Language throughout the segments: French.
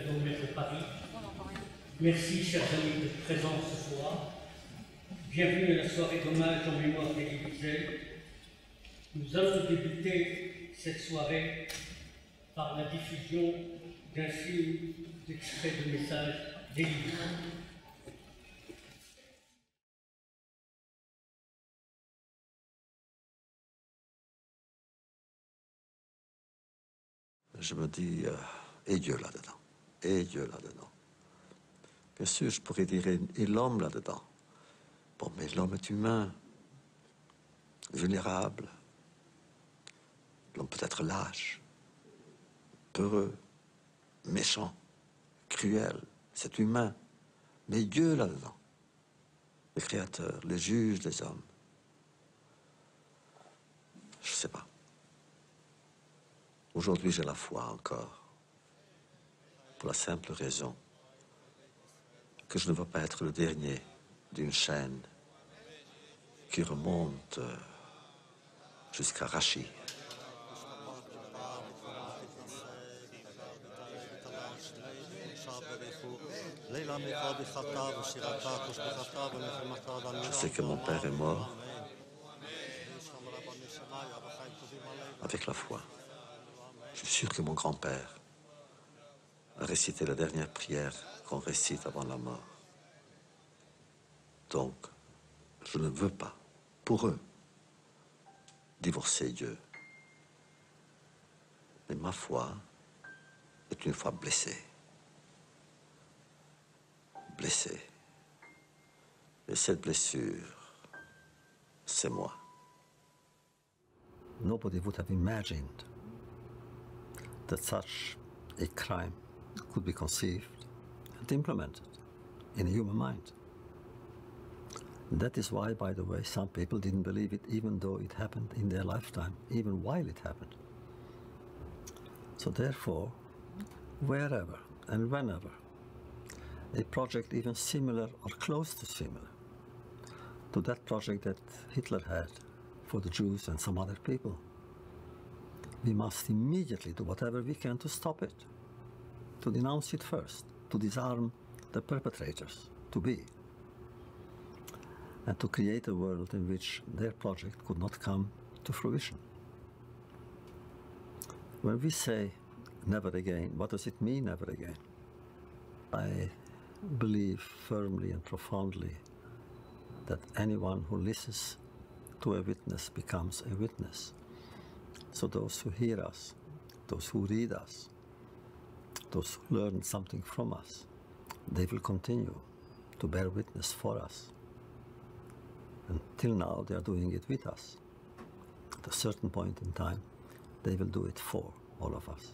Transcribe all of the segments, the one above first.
Hidalgo, maire de Paris. Merci, chers amis, d'être présents ce soir. Bienvenue à la soirée d'hommage en mémoire d'Élie Wiesel. Nous allons débuter cette soirée par la diffusion d'un film d'extrait de message d'Élie Wiesel. Je me dis, et Dieu là-dedans, et Dieu là-dedans. Bien sûr, je pourrais dire, et l'homme là-dedans. Bon, mais l'homme est humain, vulnérable. L'homme peut être lâche, peureux, méchant, cruel. C'est humain. Mais Dieu là-dedans, le Créateur, le juge des hommes. Je ne sais pas. Aujourd'hui, j'ai la foi encore, pour la simple raison que je ne veux pas être le dernier d'une chaîne qui remonte jusqu'à Rachi. Je sais que mon père est mort avec la foi. Je suis sûr que mon grand-père a récité la dernière prière qu'on récite avant la mort. Donc, je ne veux pas, pour eux, divorcer Dieu. Mais ma foi est une foi blessée. Blessée. Et cette blessure, c'est moi. Nobody would have imagined that such a crime could be conceived and implemented in a human mind. That is why, by the way, some people didn't believe it even though it happened in their lifetime, even while it happened. So therefore, wherever and whenever a project even similar or close to similar to that project that Hitler had for the Jews and some other people, we must immediately do whatever we can to stop it, to denounce it first, to disarm the perpetrators, to be, and to create a world in which their project could not come to fruition. When we say never again, what does it mean, never again? I believe firmly and profoundly that anyone who listens to a witness becomes a witness. So those who hear us, those who read us, those who learn something from us, they will continue to bear witness for us. Until now, they are doing it with us. At a certain point in time, they will do it for all of us.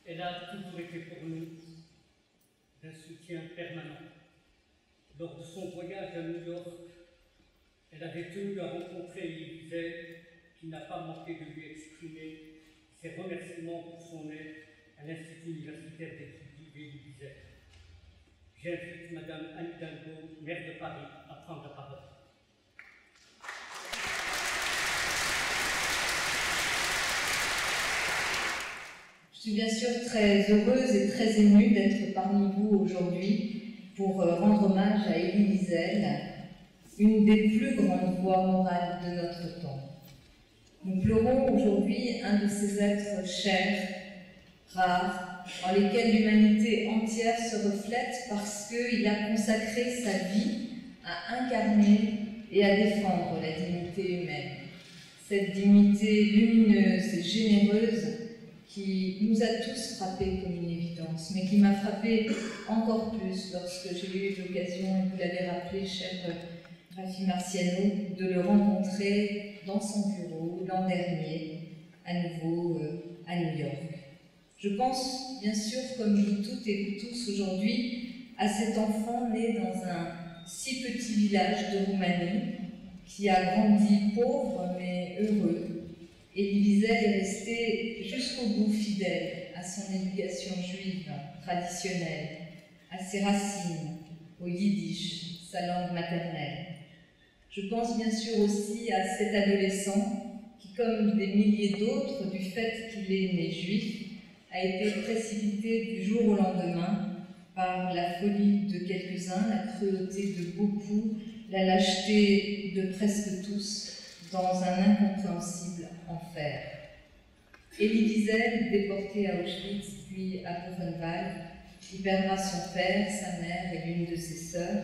Elle a toujours été pour nous d'un soutien permanent. Lors de son voyage à New York, elle avait tenu à rencontrer Élie Wiesel, qui n'a pas manqué de lui exprimer ses remerciements pour son aide à l'Institut universitaire d'études d'Élie Wiesel. J'invite Madame Anne Hidalgo, maire de Paris, à prendre la parole. Je suis bien sûr très heureuse et très émue d'être parmi vous aujourd'hui pour rendre hommage à Élie Wiesel, une des plus grandes voix morales de notre temps. Nous pleurons aujourd'hui un de ces êtres chers, rares, en lesquels l'humanité entière se reflète parce qu'il a consacré sa vie à incarner et à défendre la dignité humaine. Cette dignité lumineuse et généreuse qui nous a tous frappés comme une évidence, mais qui m'a frappée encore plus lorsque j'ai eu l'occasion, et vous l'avez rappelé, cher Rafi Marciano, de le rencontrer dans son bureau l'an dernier, à nouveau à New York. Je pense, bien sûr, comme vous toutes et vous tous aujourd'hui, à cet enfant né dans un si petit village de Roumanie, qui a grandi pauvre mais heureux. Élie Wiesel est resté jusqu'au bout fidèle à son éducation juive traditionnelle, à ses racines, au yiddish, sa langue maternelle. Je pense bien sûr aussi à cet adolescent qui, comme des milliers d'autres, du fait qu'il est né juif, a a été précipité du jour au lendemain par la folie de quelques-uns, la cruauté de beaucoup, la lâcheté de presque tous, dans un incompréhensible enfer. Elie Wiesel, déporté à Auschwitz puis à Buchenwald, y perdra son père, sa mère et l'une de ses sœurs.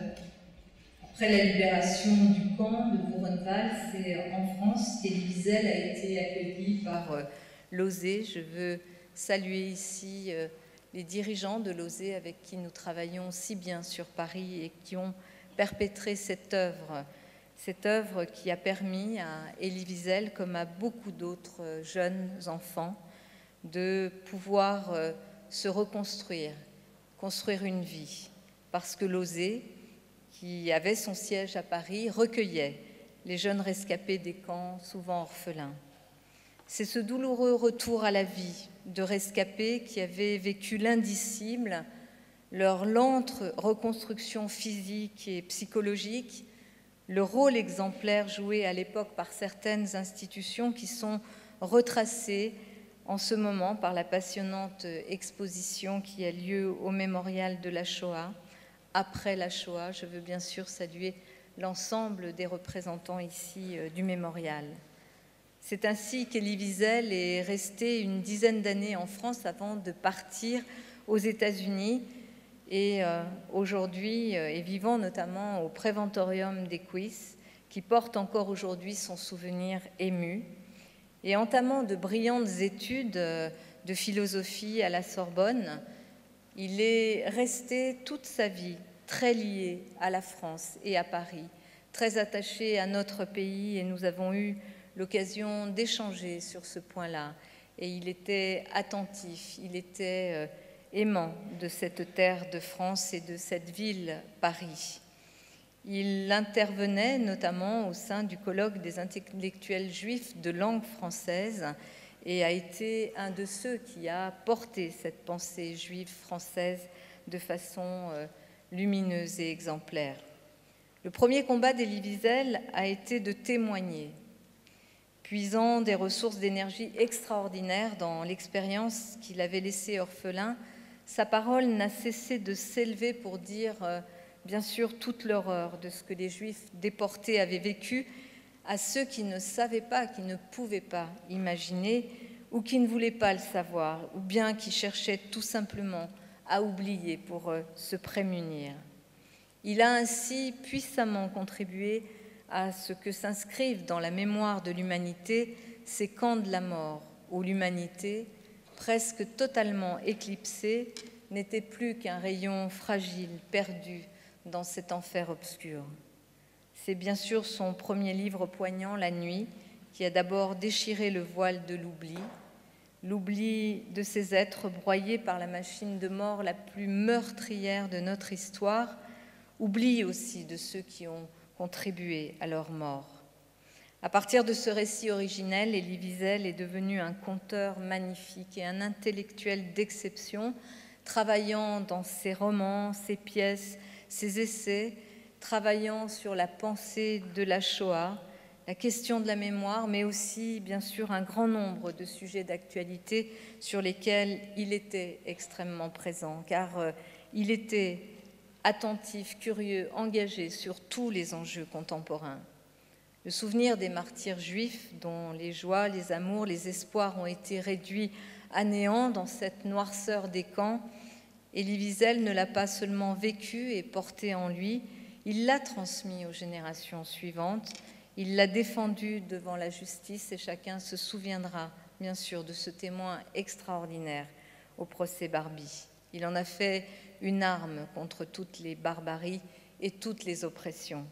Après la libération du camp de Buchenwald, c'est en France qu'Elie Wiesel a été accueillie par l'OSE. Je veux saluer ici les dirigeants de l'OSE avec qui nous travaillons si bien sur Paris et qui ont perpétré cette œuvre qui a permis à Elie Wiesel, comme à beaucoup d'autres jeunes enfants, de pouvoir se reconstruire, construire une vie, parce que l'OSE, qui avait son siège à Paris, recueillait les jeunes rescapés des camps, souvent orphelins. C'est ce douloureux retour à la vie de rescapés qui avaient vécu l'indicible, leur lente reconstruction physique et psychologique, le rôle exemplaire joué à l'époque par certaines institutions qui sont retracées en ce moment par la passionnante exposition qui a lieu au mémorial de la Shoah. Après la Shoah, je veux bien sûr saluer l'ensemble des représentants ici du mémorial. C'est ainsi qu'Elie Wiesel est restée une dizaine d'années en France avant de partir aux États-Unis et aujourd'hui est vivant notamment au Préventorium d'Equis, qui porte encore aujourd'hui son souvenir ému. Et entamant de brillantes études de philosophie à la Sorbonne, il est resté toute sa vie très lié à la France et à Paris, très attaché à notre pays, et nous avons eu l'occasion d'échanger sur ce point-là. Et il était attentif, il était aimant de cette terre de France et de cette ville, Paris. Il intervenait notamment au sein du colloque des intellectuels juifs de langue française et a été un de ceux qui a porté cette pensée juive française de façon lumineuse et exemplaire. Le premier combat d'Elie Wiesel a été de témoigner, puisant des ressources d'énergie extraordinaires dans l'expérience qu'il avait laissée orphelin. Sa parole n'a cessé de s'élever pour dire, bien sûr, toute l'horreur de ce que les Juifs déportés avaient vécu à ceux qui ne savaient pas, qui ne pouvaient pas imaginer ou qui ne voulaient pas le savoir, ou bien qui cherchaient tout simplement à oublier pour se prémunir. Il a ainsi puissamment contribué à ce que s'inscrivent dans la mémoire de l'humanité ces camps de la mort, où l'humanité, presque totalement éclipsée, n'était plus qu'un rayon fragile, perdu dans cet enfer obscur. C'est bien sûr son premier livre poignant, La Nuit, qui a d'abord déchiré le voile de l'oubli de ces êtres broyés par la machine de mort la plus meurtrière de notre histoire, oubli aussi de ceux qui ont contribué à leur mort. À partir de ce récit originel, Elie Wiesel est devenu un conteur magnifique et un intellectuel d'exception, travaillant dans ses romans, ses pièces, ses essais, travaillant sur la pensée de la Shoah, la question de la mémoire, mais aussi, bien sûr, un grand nombre de sujets d'actualité sur lesquels il était extrêmement présent, car il était attentif, curieux, engagé sur tous les enjeux contemporains. Le souvenir des martyrs juifs, dont les joies, les amours, les espoirs ont été réduits à néant dans cette noirceur des camps, Elie Wiesel ne l'a pas seulement vécu et porté en lui, il l'a transmis aux générations suivantes, il l'a défendu devant la justice et chacun se souviendra, bien sûr, de ce témoin extraordinaire au procès Barbie. Il en a fait une arme contre toutes les barbaries et toutes les oppressions.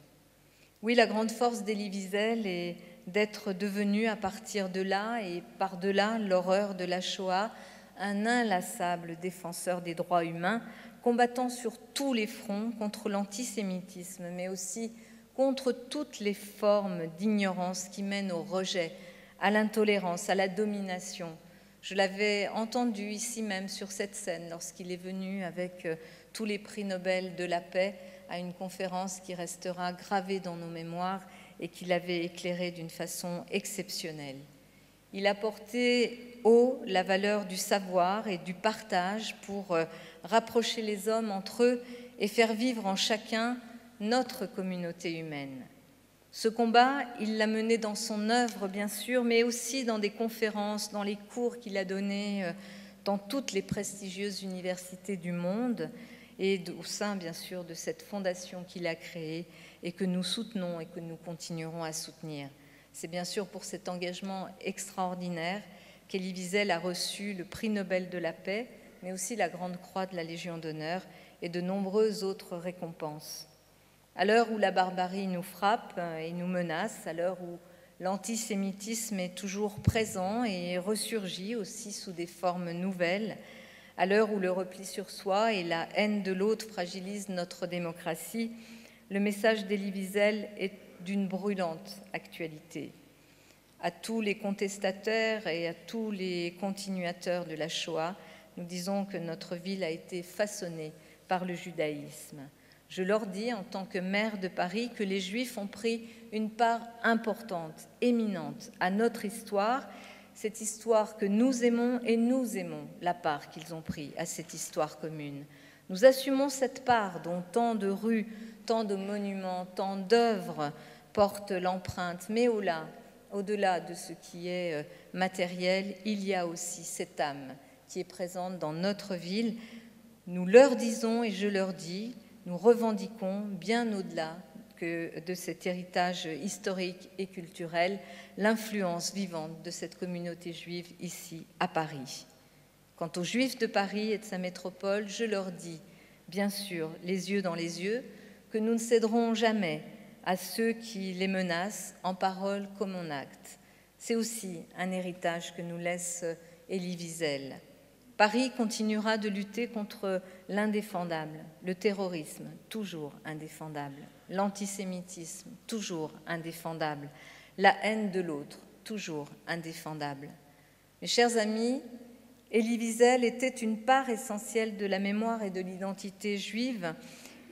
Oui, la grande force d'Elie Wiesel est d'être devenu, à partir de là et par-delà l'horreur de la Shoah, un inlassable défenseur des droits humains, combattant sur tous les fronts contre l'antisémitisme, mais aussi contre toutes les formes d'ignorance qui mènent au rejet, à l'intolérance, à la domination. Je l'avais entendu ici même sur cette scène lorsqu'il est venu avec tous les prix Nobel de la paix à une conférence qui restera gravée dans nos mémoires et qu'il avait éclairée d'une façon exceptionnelle. Il a porté haut la valeur du savoir et du partage pour rapprocher les hommes entre eux et faire vivre en chacun notre communauté humaine. Ce combat, il l'a mené dans son œuvre, bien sûr, mais aussi dans des conférences, dans les cours qu'il a donnés dans toutes les prestigieuses universités du monde et au sein, bien sûr, de cette fondation qu'il a créée et que nous soutenons et que nous continuerons à soutenir. C'est bien sûr pour cet engagement extraordinaire qu'Elie Wiesel a reçu le prix Nobel de la paix, mais aussi la Grande Croix de la Légion d'honneur et de nombreuses autres récompenses. À l'heure où la barbarie nous frappe et nous menace, à l'heure où l'antisémitisme est toujours présent et ressurgit aussi sous des formes nouvelles, à l'heure où le repli sur soi et la haine de l'autre fragilisent notre démocratie, le message d'Elie Wiesel est d'une brûlante actualité. À tous les contestataires et à tous les continuateurs de la Shoah, nous disons que notre ville a été façonnée par le judaïsme. Je leur dis, en tant que maire de Paris, que les Juifs ont pris une part importante, éminente à notre histoire, cette histoire que nous aimons, et nous aimons la part qu'ils ont pris à cette histoire commune. Nous assumons cette part dont tant de rues, tant de monuments, tant d'œuvres portent l'empreinte, mais au-delà de ce qui est matériel, il y a aussi cette âme qui est présente dans notre ville. Nous leur disons, et je leur dis, nous revendiquons bien au-delà que de cet héritage historique et culturel l'influence vivante de cette communauté juive ici à Paris. Quant aux Juifs de Paris et de sa métropole, je leur dis, bien sûr, les yeux dans les yeux, que nous ne céderons jamais à ceux qui les menacent en parole comme en acte. C'est aussi un héritage que nous laisse Elie Wiesel. Paris continuera de lutter contre l'indéfendable, le terrorisme, toujours indéfendable, l'antisémitisme, toujours indéfendable, la haine de l'autre, toujours indéfendable. Mes chers amis, Elie Wiesel était une part essentielle de la mémoire et de l'identité juive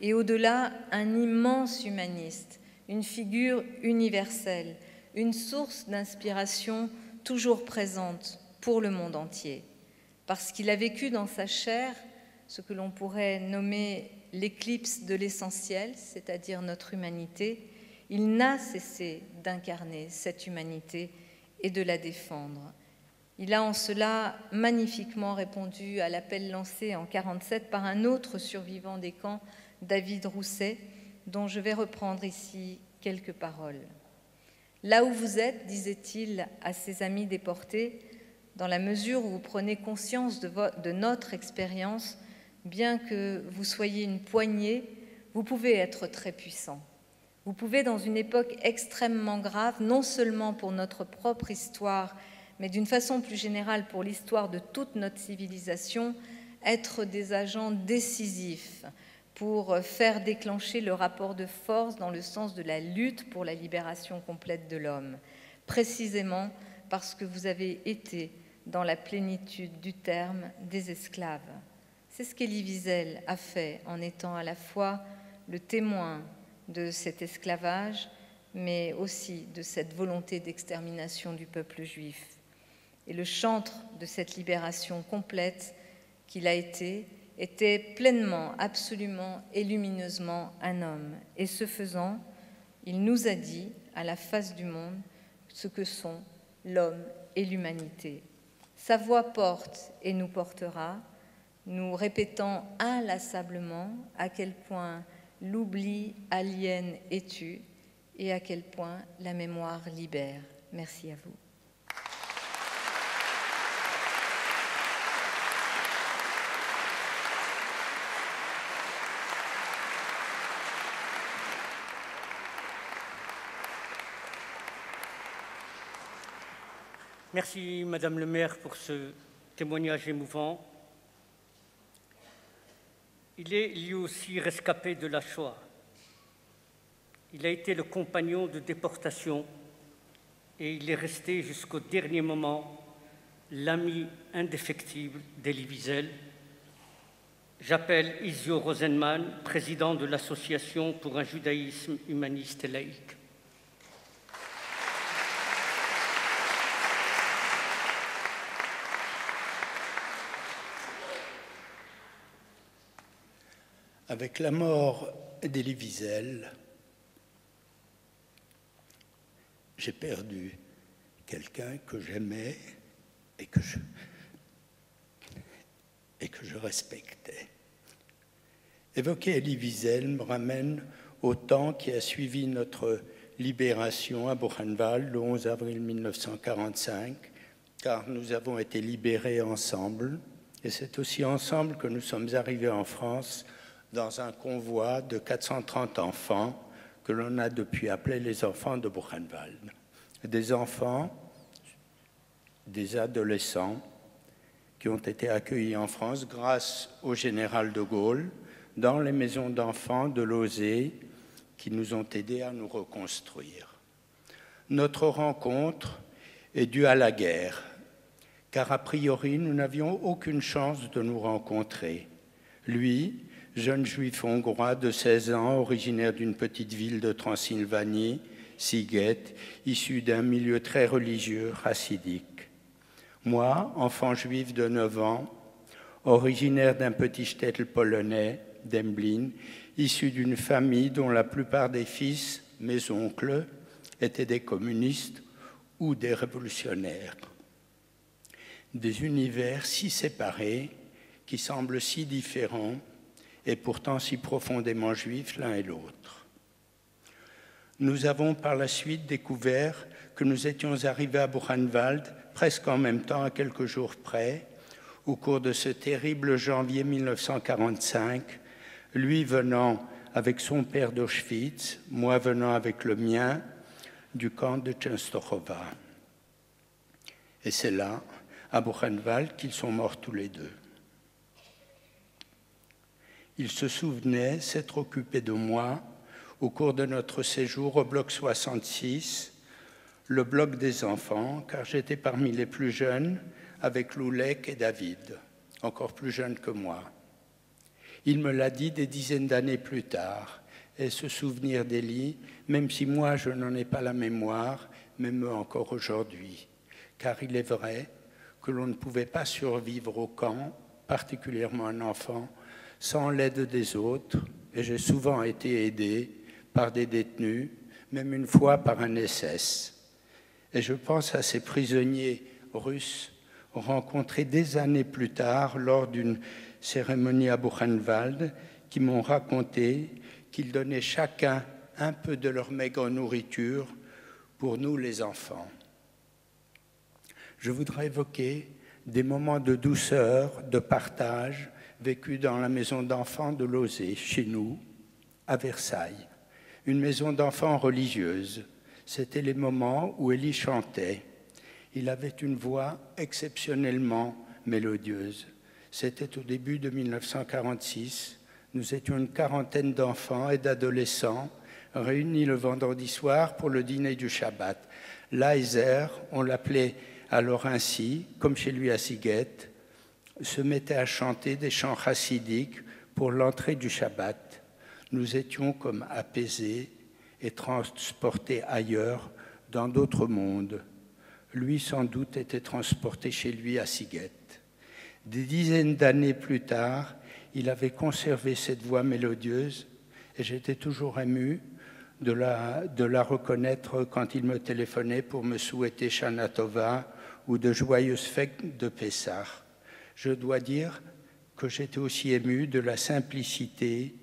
et au-delà, un immense humaniste, une figure universelle, une source d'inspiration toujours présente pour le monde entier. Parce qu'il a vécu dans sa chair ce que l'on pourrait nommer l'éclipse de l'essentiel, c'est-à-dire notre humanité, il n'a cessé d'incarner cette humanité et de la défendre. Il a en cela magnifiquement répondu à l'appel lancé en 1947 par un autre survivant des camps, David Rousset, dont je vais reprendre ici quelques paroles. « Là où vous êtes, disait-il à ses amis déportés, dans la mesure où vous prenez conscience de notre expérience, bien que vous soyez une poignée, vous pouvez être très puissant. Vous pouvez, dans une époque extrêmement grave, non seulement pour notre propre histoire, mais d'une façon plus générale pour l'histoire de toute notre civilisation, être des agents décisifs pour faire déclencher le rapport de force dans le sens de la lutte pour la libération complète de l'homme, précisément parce que vous avez été dans la plénitude du terme des esclaves. C'est ce qu'Elie Wiesel a fait en étant à la fois le témoin de cet esclavage, mais aussi de cette volonté d'extermination du peuple juif. Et le chantre de cette libération complète qu'il a été était pleinement, absolument et lumineusement un homme. Et ce faisant, il nous a dit à la face du monde ce que sont l'homme et l'humanité. Sa voix porte et nous portera, nous répétant inlassablement à quel point l'oubli aliène et tue et à quel point la mémoire libère. Merci à vous. Merci, Madame le maire, pour ce témoignage émouvant. Il est lui aussi rescapé de la Shoah. Il a été le compagnon de déportation et il est resté jusqu'au dernier moment l'ami indéfectible d'Elie Wiesel. J'appelle Isio Rosenman, président de l'Association pour un judaïsme humaniste et laïque. Avec la mort d'Elie Wiesel, j'ai perdu quelqu'un que j'aimais et que je respectais. Évoquer Elie Wiesel me ramène au temps qui a suivi notre libération à Buchenwald le 11 avril 1945, car nous avons été libérés ensemble, et c'est aussi ensemble que nous sommes arrivés en France dans un convoi de 430 enfants que l'on a depuis appelé les enfants de Buchenwald. Des enfants, des adolescents qui ont été accueillis en France grâce au général de Gaulle dans les maisons d'enfants de Lausée qui nous ont aidés à nous reconstruire. Notre rencontre est due à la guerre, car a priori, nous n'avions aucune chance de nous rencontrer. Lui, jeune juif hongrois de 16 ans, originaire d'une petite ville de Transylvanie, Sziget, issu d'un milieu très religieux, chassidique. Moi, enfant juif de 9 ans, originaire d'un petit shtetl polonais, d'Emblin, issu d'une famille dont la plupart des fils, mes oncles, étaient des communistes ou des révolutionnaires. Des univers si séparés, qui semblent si différents, et pourtant si profondément juifs l'un et l'autre. Nous avons par la suite découvert que nous étions arrivés à Buchenwald presque en même temps, à quelques jours près, au cours de ce terrible janvier 1945, lui venant avec son père d'Auschwitz, moi venant avec le mien du camp de Częstochowa. Et c'est là, à Buchenwald, qu'ils sont morts tous les deux. Ils se souvenaient s'être occupés de moi au cours de notre séjour au bloc 66, le bloc des enfants, car j'étais parmi les plus jeunes avec Loulek et David, encore plus jeunes que moi. Il me l'a dit des dizaines d'années plus tard, et ce souvenir d'Elie, même si moi je n'en ai pas la mémoire, m'émeut encore aujourd'hui, car il est vrai que l'on ne pouvait pas survivre au camp, particulièrement un enfant, sans l'aide des autres, et j'ai souvent été aidé par des détenus, même une fois par un SS. Et je pense à ces prisonniers russes rencontrés des années plus tard lors d'une cérémonie à Buchenwald qui m'ont raconté qu'ils donnaient chacun un peu de leur maigre nourriture pour nous les enfants. Je voudrais évoquer des moments de douceur, de partage vécus dans la maison d'enfants de Lausée, chez nous, à Versailles. Une maison d'enfants religieuse. C'était les moments où Elie chantait. Il avait une voix exceptionnellement mélodieuse. C'était au début de 1946. Nous étions une quarantaine d'enfants et d'adolescents réunis le vendredi soir pour le dîner du Shabbat. L'Aizer, on l'appelait alors ainsi, comme chez lui à Sziget, se mettait à chanter des chants chassidiques pour l'entrée du Shabbat. Nous étions comme apaisés et transportés ailleurs, dans d'autres mondes. Lui, sans doute, était transporté chez lui à Sziget. Des dizaines d'années plus tard, il avait conservé cette voix mélodieuse et j'étais toujours ému de la reconnaître quand il me téléphonait pour me souhaiter Shana Tova ou de joyeuses fêtes de Pessah. Je dois dire que j'étais aussi ému de la simplicité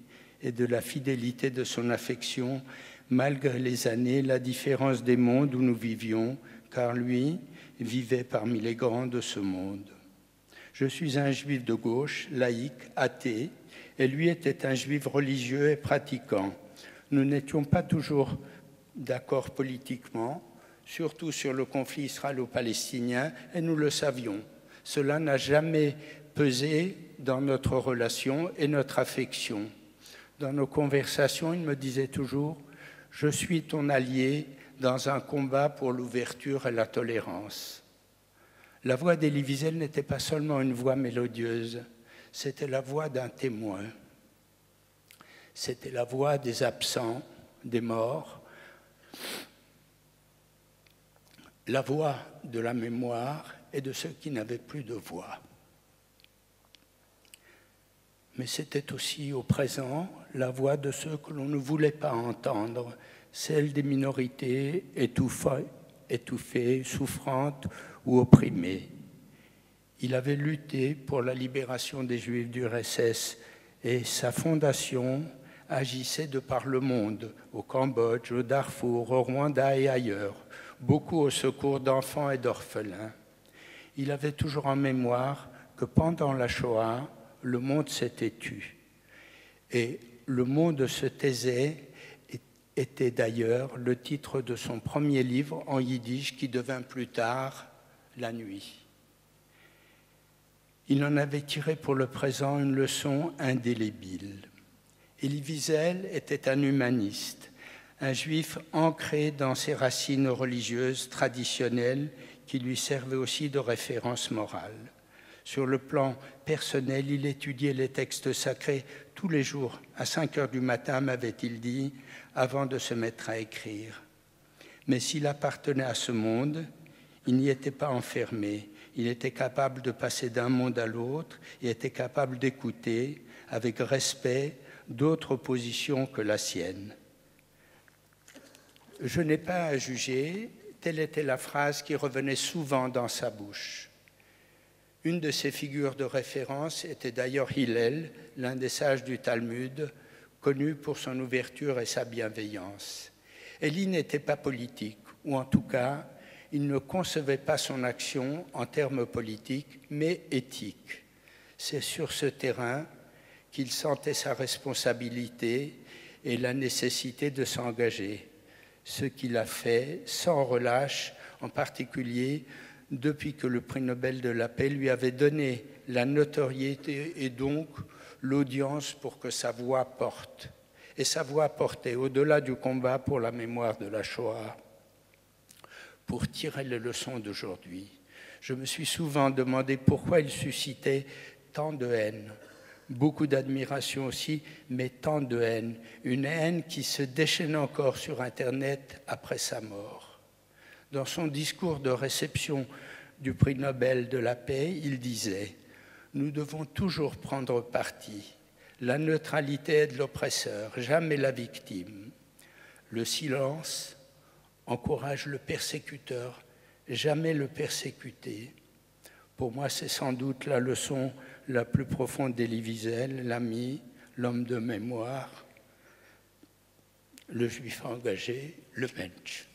et de la fidélité de son affection, malgré les années, la différence des mondes où nous vivions, car lui vivait parmi les grands de ce monde. Je suis un juif de gauche, laïque, athée, et lui était un juif religieux et pratiquant. Nous n'étions pas toujours d'accord politiquement, surtout sur le conflit israélo-palestinien, et nous le savions. Cela n'a jamais pesé dans notre relation et notre affection. Dans nos conversations, il me disait toujours « Je suis ton allié dans un combat pour l'ouverture et la tolérance ». La voix d'Elie Wiesel n'était pas seulement une voix mélodieuse, c'était la voix d'un témoin. C'était la voix des absents, des morts, la voix de la mémoire et de ceux qui n'avaient plus de voix. mais c'était aussi au présent la voix de ceux que l'on ne voulait pas entendre, celle des minorités étouffées, souffrantes ou opprimées. Il avait lutté pour la libération des Juifs du RSS et sa fondation agissait de par le monde, au Cambodge, au Darfour, au Rwanda et ailleurs, beaucoup au secours d'enfants et d'orphelins. Il avait toujours en mémoire que pendant la Shoah, le monde s'était tu. Et le monde se taisait était d'ailleurs le titre de son premier livre en yiddish qui devint plus tard La Nuit. Il en avait tiré pour le présent une leçon indélébile. Elie Wiesel était un humaniste, un juif ancré dans ses racines religieuses traditionnelles qui lui servaient aussi de référence morale. Sur le plan personnel, il étudiait les textes sacrés tous les jours, à 5 heures du matin, m'avait-il dit, avant de se mettre à écrire. Mais s'il appartenait à ce monde, il n'y était pas enfermé. Il était capable de passer d'un monde à l'autre et était capable d'écouter avec respect d'autres positions que la sienne. Je n'ai pas à juger, telle était la phrase qui revenait souvent dans sa bouche. Une de ses figures de référence était d'ailleurs Hillel, l'un des sages du Talmud, connu pour son ouverture et sa bienveillance. Elie n'était pas politique, ou en tout cas, il ne concevait pas son action en termes politiques, mais éthiques. C'est sur ce terrain qu'il sentait sa responsabilité et la nécessité de s'engager, ce qu'il a fait sans relâche, en particulier depuis que le prix Nobel de la paix lui avait donné la notoriété et donc l'audience pour que sa voix porte. Et sa voix portait au-delà du combat pour la mémoire de la Shoah. Pour tirer les leçons d'aujourd'hui, je me suis souvent demandé pourquoi il suscitait tant de haine, beaucoup d'admiration aussi, mais tant de haine, une haine qui se déchaîne encore sur Internet après sa mort. Dans son discours de réception du prix Nobel de la paix, il disait « Nous devons toujours prendre parti. La neutralité est de l'oppresseur, jamais la victime. Le silence encourage le persécuteur, jamais le persécuté. » Pour moi, c'est sans doute la leçon la plus profonde d'Elie Wiesel, l'ami, l'homme de mémoire, le juif engagé, le mensch.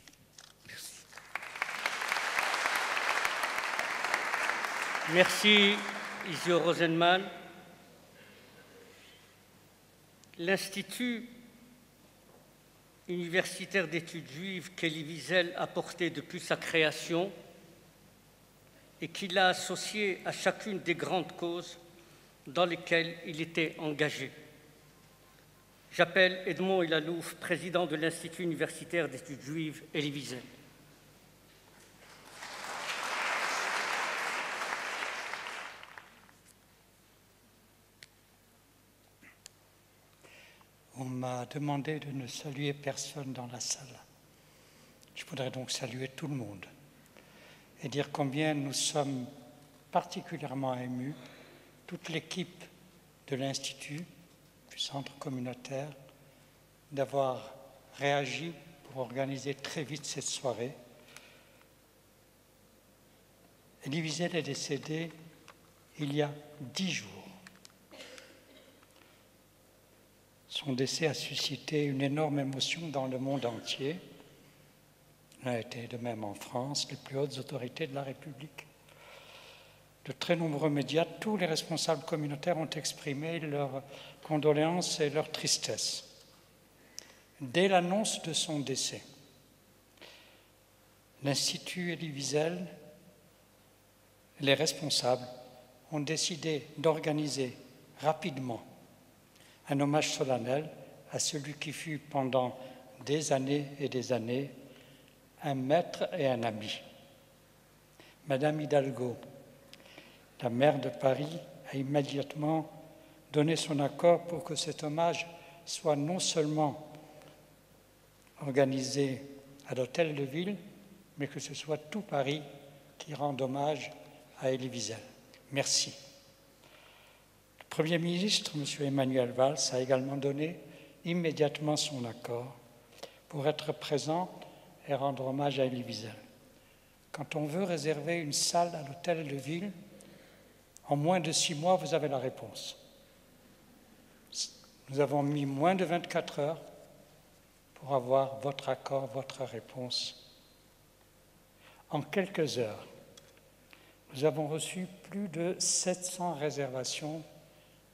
Merci, Isio Rosenman. L'Institut universitaire d'études juives qu'Elie Wiesel a porté depuis sa création et qu'il a associé à chacune des grandes causes dans lesquelles il était engagé. J'appelle Edmond Elalouf, président de l'Institut universitaire d'études juives Elie Wiesel. On m'a demandé de ne saluer personne dans la salle. Je voudrais donc saluer tout le monde et dire combien nous sommes particulièrement émus, toute l'équipe de l'Institut, du Centre communautaire, d'avoir réagi pour organiser très vite cette soirée. Elie Wiesel est décédé il y a 10 jours. Son décès a suscité une énorme émotion dans le monde entier. Il a été de même en France, les plus hautes autorités de la République. De très nombreux médias, tous les responsables communautaires ont exprimé leurs condoléances et leur tristesse. Dès l'annonce de son décès, l'Institut Elie Wiesel, les responsables, ont décidé d'organiser rapidement un hommage solennel à celui qui fut pendant des années et des années un maître et un ami. Madame Hidalgo, la maire de Paris, a immédiatement donné son accord pour que cet hommage soit non seulement organisé à l'hôtel de ville, mais que ce soit tout Paris qui rende hommage à Elie Wiesel. Merci. Le Premier ministre, M. Emmanuel Valls, a également donné immédiatement son accord pour être présent et rendre hommage à Elie Wiesel. Quand on veut réserver une salle à l'hôtel de ville, en moins de 6 mois, vous avez la réponse. Nous avons mis moins de 24 heures pour avoir votre accord, votre réponse. En quelques heures, nous avons reçu plus de 700 réservations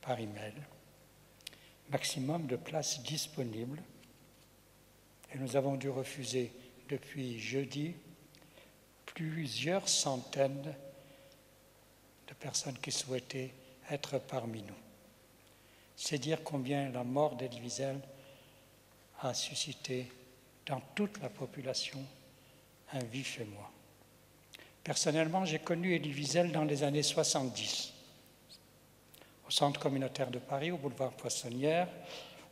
par email, maximum de places disponibles, et nous avons dû refuser depuis jeudi plusieurs centaines de personnes qui souhaitaient être parmi nous. C'est dire combien la mort d'Elie Wiesel a suscité dans toute la population un vif émoi. Personnellement, j'ai connu Elie Wiesel dans les années 70, au Centre communautaire de Paris, au boulevard Poissonnière,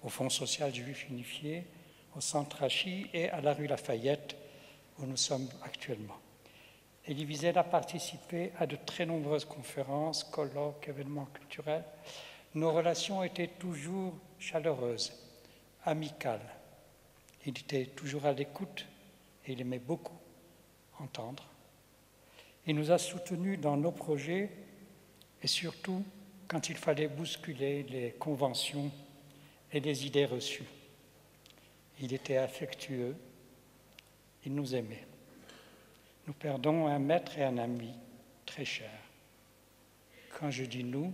au Fonds social juif unifié, au Centre Hachi et à la rue Lafayette, où nous sommes actuellement. Elie Wiesel a participé à de très nombreuses conférences, colloques, événements culturels. Nos relations étaient toujours chaleureuses, amicales. Il était toujours à l'écoute et il aimait beaucoup entendre. Il nous a soutenus dans nos projets et surtout quand il fallait bousculer les conventions et les idées reçues. Il était affectueux, il nous aimait. Nous perdons un maître et un ami très chers. Quand je dis « nous »,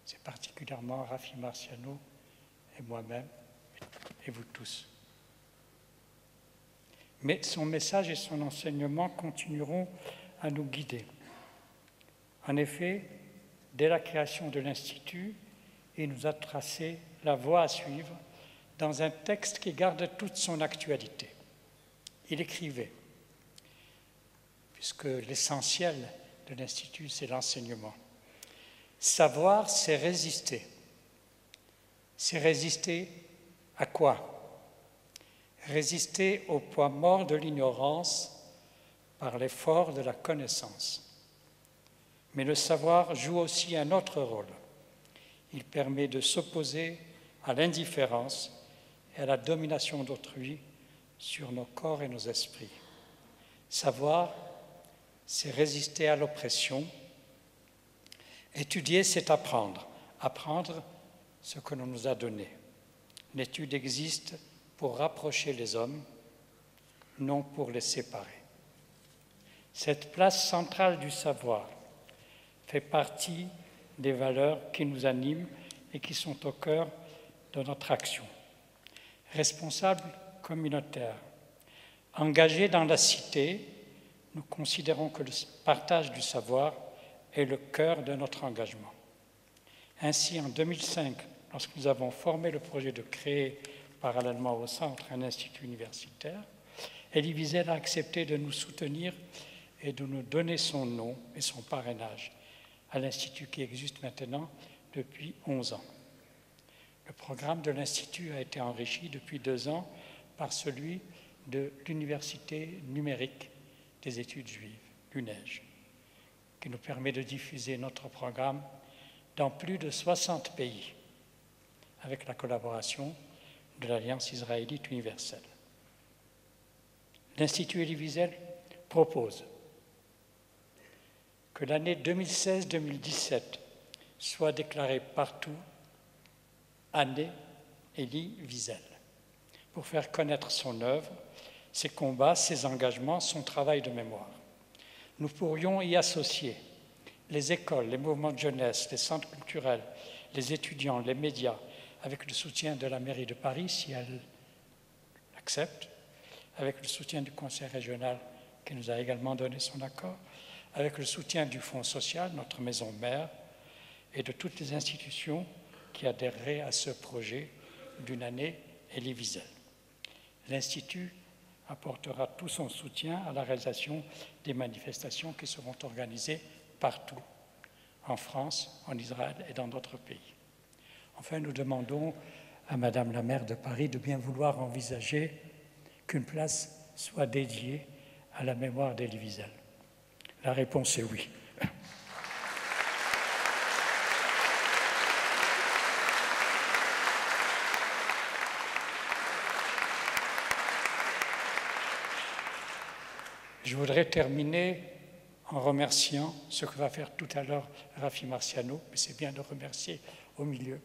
c'est particulièrement Rafi Marciano et moi-même et vous tous. Mais son message et son enseignement continueront à nous guider. En effet, dès la création de l'Institut, il nous a tracé la voie à suivre dans un texte qui garde toute son actualité. Il écrivait, puisque l'essentiel de l'Institut, c'est l'enseignement. Savoir, c'est résister. C'est résister à quoi? Résister au poids mort de l'ignorance par l'effort de la connaissance. Mais le savoir joue aussi un autre rôle. Il permet de s'opposer à l'indifférence et à la domination d'autrui sur nos corps et nos esprits. Savoir, c'est résister à l'oppression. Étudier, c'est apprendre. Apprendre ce que l'on nous a donné. L'étude existe pour rapprocher les hommes, non pour les séparer. Cette place centrale du savoir fait partie des valeurs qui nous animent et qui sont au cœur de notre action. Responsables communautaires, engagés dans la cité, nous considérons que le partage du savoir est le cœur de notre engagement. Ainsi, en 2005, lorsque nous avons formé le projet de créer parallèlement au centre un institut universitaire, Elie Wiesel a accepté de nous soutenir et de nous donner son nom et son parrainage à l'Institut qui existe maintenant depuis 11 ans. Le programme de l'Institut a été enrichi depuis 2 ans par celui de l'Université numérique des études juives, l'UNEJ, qui nous permet de diffuser notre programme dans plus de 60 pays, avec la collaboration de l'Alliance israélite universelle. L'Institut Elie Wiesel propose que l'année 2016-2017 soit déclarée partout année Elie Wiesel, pour faire connaître son œuvre, ses combats, ses engagements, son travail de mémoire. Nous pourrions y associer les écoles, les mouvements de jeunesse, les centres culturels, les étudiants, les médias, avec le soutien de la mairie de Paris, si elle l'accepte, avec le soutien du conseil régional qui nous a également donné son accord, avec le soutien du Fonds social, notre maison mère, et de toutes les institutions qui adhéreraient à ce projet d'une année Elie Wiesel. L'Institut apportera tout son soutien à la réalisation des manifestations qui seront organisées partout, en France, en Israël et dans d'autres pays. Enfin, nous demandons à Madame la maire de Paris de bien vouloir envisager qu'une place soit dédiée à la mémoire d'Elie Wiesel. La réponse est oui. Je voudrais terminer en remerciant ce que va faire tout à l'heure Rafi Marciano, mais c'est bien de remercier au milieu.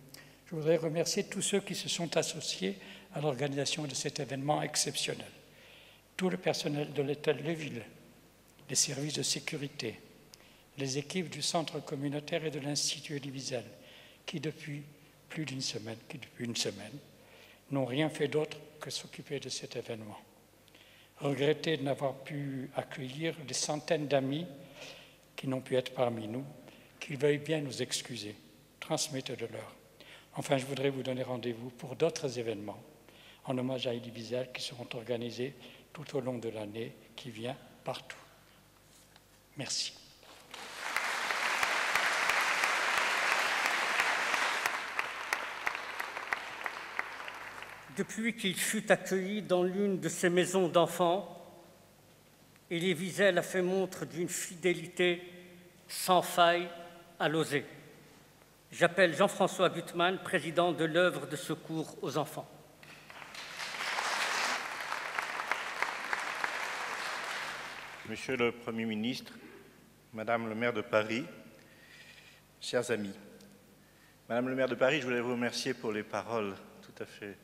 Je voudrais remercier tous ceux qui se sont associés à l'organisation de cet événement exceptionnel. Tout le personnel de l'hôtel Le Ville, les services de sécurité, les équipes du centre communautaire et de l'Institut Elie Wiesel, qui depuis une semaine, n'ont rien fait d'autre que s'occuper de cet événement. Regretter de n'avoir pu accueillir des centaines d'amis qui n'ont pu être parmi nous, qu'ils veuillent bien nous excuser, transmettez-le-leur. Enfin, je voudrais vous donner rendez-vous pour d'autres événements en hommage à Elie Wiesel qui seront organisés tout au long de l'année qui vient partout. Merci. Depuis qu'il fut accueilli dans l'une de ces maisons d'enfants, Elie Wiesel a fait montre d'une fidélité sans faille à l'oser. J'appelle Jean-François Gutmann, président de l'œuvre de secours aux enfants. Monsieur le Premier ministre, Madame le maire de Paris, chers amis, Madame le maire de Paris, je voulais vous remercier pour les paroles tout à fait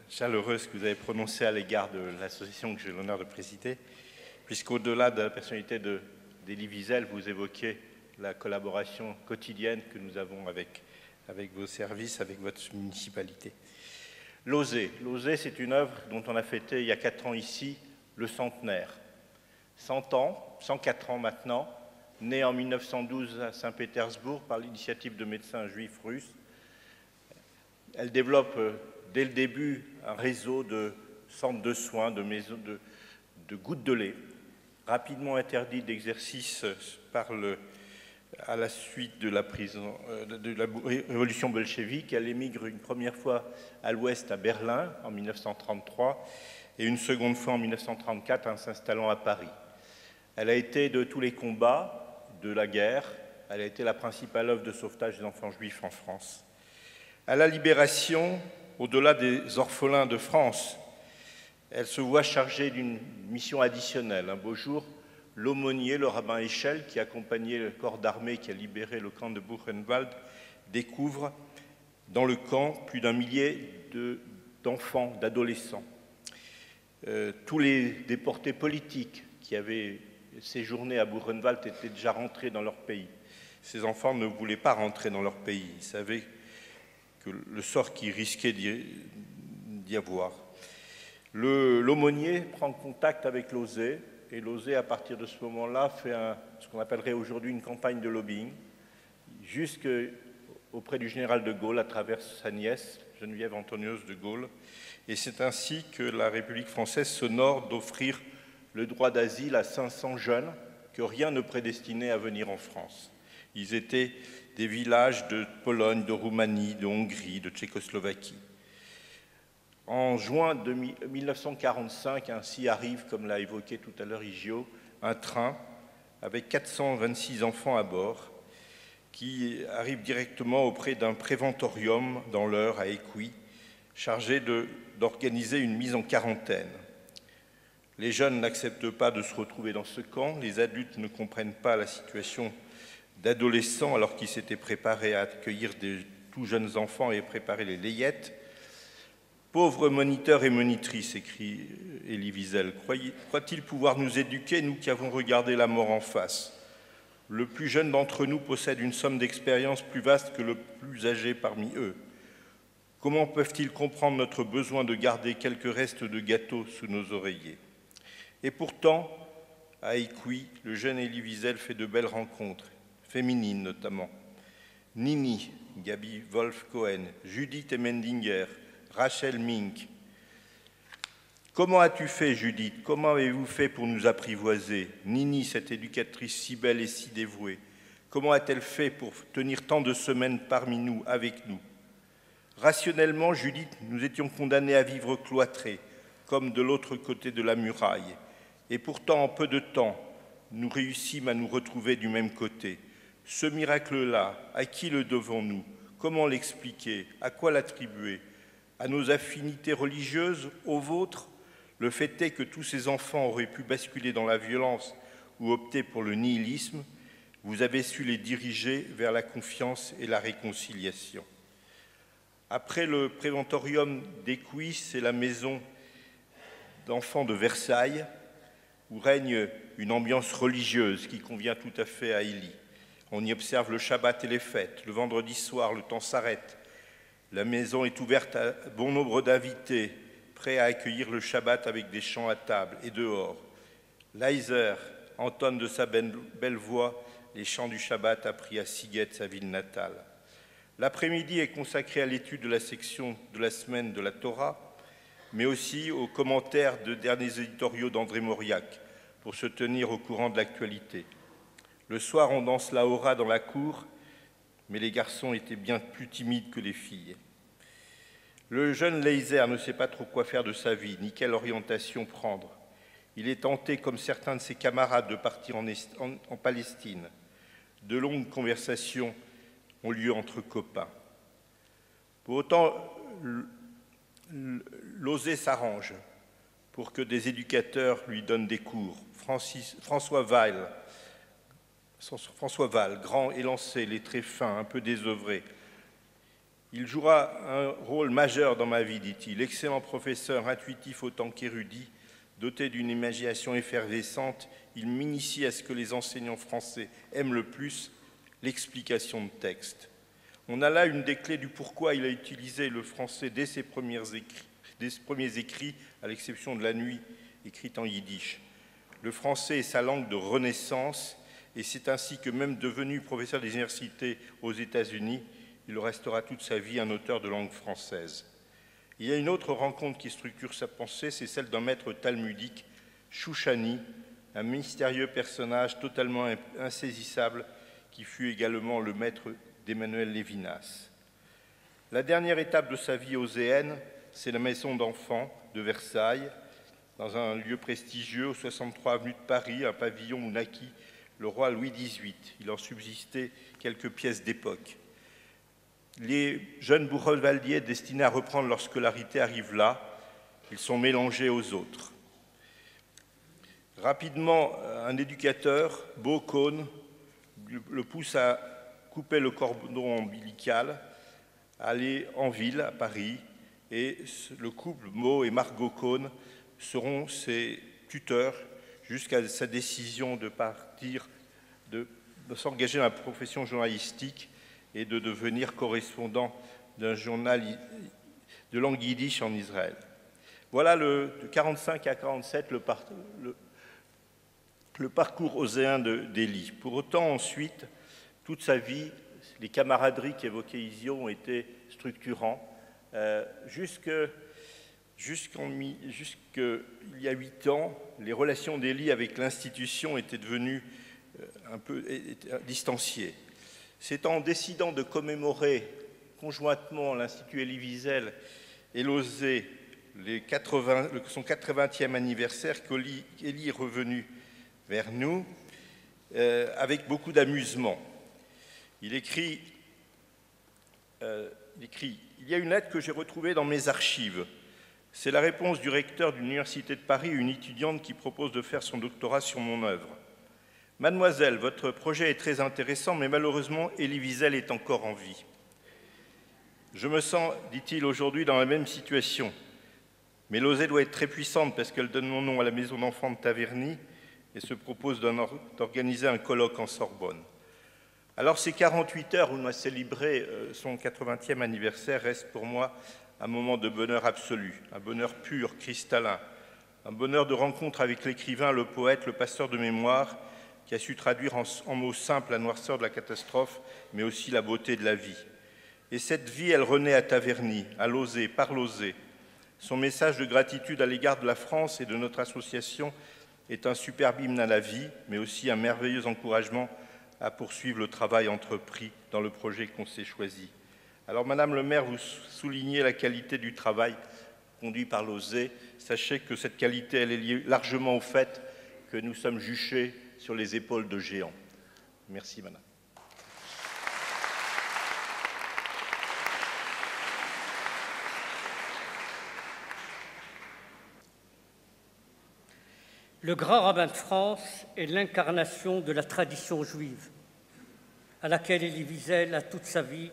chaleureuses que vous avez prononcées à l'égard de l'association que j'ai l'honneur de présider, puisqu'au-delà de la personnalité d'Elie Wiesel, vous évoquez la collaboration quotidienne que nous avons avec vos services, avec votre municipalité. L'Oser, c'est une œuvre dont on a fêté il y a 4 ans ici le centenaire. 100 ans, 104 ans maintenant, née en 1912 à Saint-Pétersbourg par l'initiative de médecins juifs russes. Elle développe dès le début un réseau de centres de soins, de maisons, de gouttes de lait, rapidement interdit d'exercice à la suite de la révolution bolchevique. Elle émigre une première fois à l'ouest à Berlin en 1933 et une seconde fois en 1934 en s'installant à Paris. Elle a été de tous les combats de la guerre, elle a été la principale œuvre de sauvetage des enfants juifs en France. À la Libération, au-delà des orphelins de France, elle se voit chargée d'une mission additionnelle. Un beau jour, l'aumônier, le rabbin Echel, qui accompagnait le corps d'armée qui a libéré le camp de Buchenwald, découvre dans le camp plus d'1 millier d'enfants, d'adolescents. Tous les déportés politiques qui avaient séjourné à Buchenwald étaient déjà rentrés dans leur pays. Ces enfants ne voulaient pas rentrer dans leur pays. Ils savaient que le sort qui risquait d'y avoir. L'aumônier prend contact avec l'Oser, et l'Oser, à partir de ce moment-là, fait ce qu'on appellerait aujourd'hui une campagne de lobbying, jusqu'auprès du général de Gaulle, à travers sa nièce, Geneviève Antoniose de Gaulle. Et c'est ainsi que la République française s'honore d'offrir le droit d'asile à 500 jeunes que rien ne prédestinait à venir en France. Ils étaient des villages de Pologne, de Roumanie, de Hongrie, de Tchécoslovaquie. En juin 1945, ainsi arrive, comme l'a évoqué tout à l'heure Igio, un train avec 426 enfants à bord qui arrive directement auprès d'un préventorium dans l'Eure à Écouis, chargé d'organiser une mise en quarantaine. Les jeunes n'acceptent pas de se retrouver dans ce camp, les adultes ne comprennent pas la situation d'adolescents alors qu'ils s'étaient préparés à accueillir des tout jeunes enfants et préparer les layettes. Pauvres moniteurs et monitrices, écrit Elie Wiesel, croit-il pouvoir nous éduquer, nous qui avons regardé la mort en face? Le plus jeune d'entre nous possède une somme d'expérience plus vaste que le plus âgé parmi eux. Comment peuvent-ils comprendre notre besoin de garder quelques restes de gâteau sous nos oreillers? Et pourtant, à Écouis, le jeune Elie Wiesel fait de belles rencontres, féminines notamment. Nini, Gabi Wolf-Cohen, Judith Emendinger, Rachel Mink. Comment as-tu fait, Judith? Comment avez-vous fait pour nous apprivoiser? Nini, cette éducatrice si belle et si dévouée, comment a-t-elle fait pour tenir tant de semaines parmi nous, avec nous? Rationnellement, Judith, nous étions condamnés à vivre cloîtrés, comme de l'autre côté de la muraille. Et pourtant, en peu de temps, nous réussîmes à nous retrouver du même côté. Ce miracle-là, à qui le devons-nous? Comment l'expliquer? À quoi l'attribuer? À nos affinités religieuses? Aux vôtres? Le fait est que tous ces enfants auraient pu basculer dans la violence ou opter pour le nihilisme. Vous avez su les diriger vers la confiance et la réconciliation. Après le préventorium d'Écuis et la maison d'enfants de Versailles, où règne une ambiance religieuse qui convient tout à fait à Élie. On y observe le Shabbat et les fêtes. Le vendredi soir, le temps s'arrête. La maison est ouverte à bon nombre d'invités, prêts à accueillir le Shabbat avec des chants à table et dehors. Leiser entonne de sa belle voix les chants du Shabbat appris à Siguet, sa ville natale. L'après-midi est consacré à l'étude de la section de la semaine de la Torah, mais aussi aux commentaires de derniers éditoriaux d'André Mauriac pour se tenir au courant de l'actualité. Le soir, on danse la hora dans la cour, mais les garçons étaient bien plus timides que les filles. Le jeune Leiser ne sait pas trop quoi faire de sa vie, ni quelle orientation prendre. Il est tenté, comme certains de ses camarades, de partir en Palestine. De longues conversations ont lieu entre copains. Pour autant, l'Osé s'arrange pour que des éducateurs lui donnent des cours. François Val, grand élancé, les traits fins, un peu désœuvré. Il jouera un rôle majeur dans ma vie, dit-il. Excellent professeur, intuitif autant qu'érudit, doté d'une imagination effervescente, il m'initie à ce que les enseignants français aiment le plus, l'explication de texte. On a là une des clés du pourquoi il a utilisé le français dès ses premiers écrits, à l'exception de La Nuit, écrite en yiddish. Le français est sa langue de renaissance, et c'est ainsi que même devenu professeur des universités aux États-Unis, il restera toute sa vie un auteur de langue française. Il y a une autre rencontre qui structure sa pensée, c'est celle d'un maître talmudique, Chouchani, un mystérieux personnage totalement insaisissable qui fut également le maître d'Emmanuel Lévinas. La dernière étape de sa vie oséenne, c'est la maison d'enfants de Versailles, dans un lieu prestigieux, au 63 avenue de Paris, un pavillon où naquit le roi Louis XVIII. Il en subsistait quelques pièces d'époque. Les jeunes bourgeoisiers destinés à reprendre leur scolarité arrivent là, ils sont mélangés aux autres. Rapidement, un éducateur, Beau Cône, le pousse à couper le cordon ombilical, à aller en ville, à Paris, et le couple Beau et Margot Cône seront ses tuteurs jusqu'à sa décision de partir, de s'engager dans la profession journalistique et de devenir correspondant d'un journal de langue yiddish en Israël. Voilà de 1945 à 1947 le parcours oséen d'Élie. Pour autant, ensuite, toute sa vie, les camaraderies qu'évoquait Isio ont été structurants. Jusqu'il y a 8 ans, les relations d'Élie avec l'institution étaient devenues un peu distanciées. C'est en décidant de commémorer conjointement l'Institut Elie Wiesel et l'Osé son 80e anniversaire qu'Élie est revenu vers nous avec beaucoup d'amusement. Il écrit « Il y a une lettre que j'ai retrouvée dans mes archives. C'est la réponse du recteur de l'Université de Paris à une étudiante qui propose de faire son doctorat sur mon œuvre. Mademoiselle, votre projet est très intéressant, mais malheureusement, Elie Wiesel est encore en vie. Je me sens, dit-il, aujourd'hui dans la même situation. Mais l'Osé doit être très puissante parce qu'elle donne mon nom à la maison d'enfants de Taverny et se propose d'organiser un colloque en Sorbonne. Alors ces 48 heures où on a célébré son 80e anniversaire restent pour moi un moment de bonheur absolu, un bonheur pur, cristallin, un bonheur de rencontre avec l'écrivain, le poète, le pasteur de mémoire, qui a su traduire en mots simples la noirceur de la catastrophe, mais aussi la beauté de la vie. Et cette vie, elle renaît à Taverny, à l'Osé, par l'Osé. Son message de gratitude à l'égard de la France et de notre association est un superbe hymne à la vie, mais aussi un merveilleux encouragement à poursuivre le travail entrepris dans le projet qu'on s'est choisi. Alors, Madame le maire, vous soulignez la qualité du travail conduit par l'Osé. Sachez que cette qualité, elle est liée largement au fait que nous sommes juchés sur les épaules de géants. Merci, Madame. Le grand rabbin de France est l'incarnation de la tradition juive, à laquelle Elie Wiesel a toute sa vie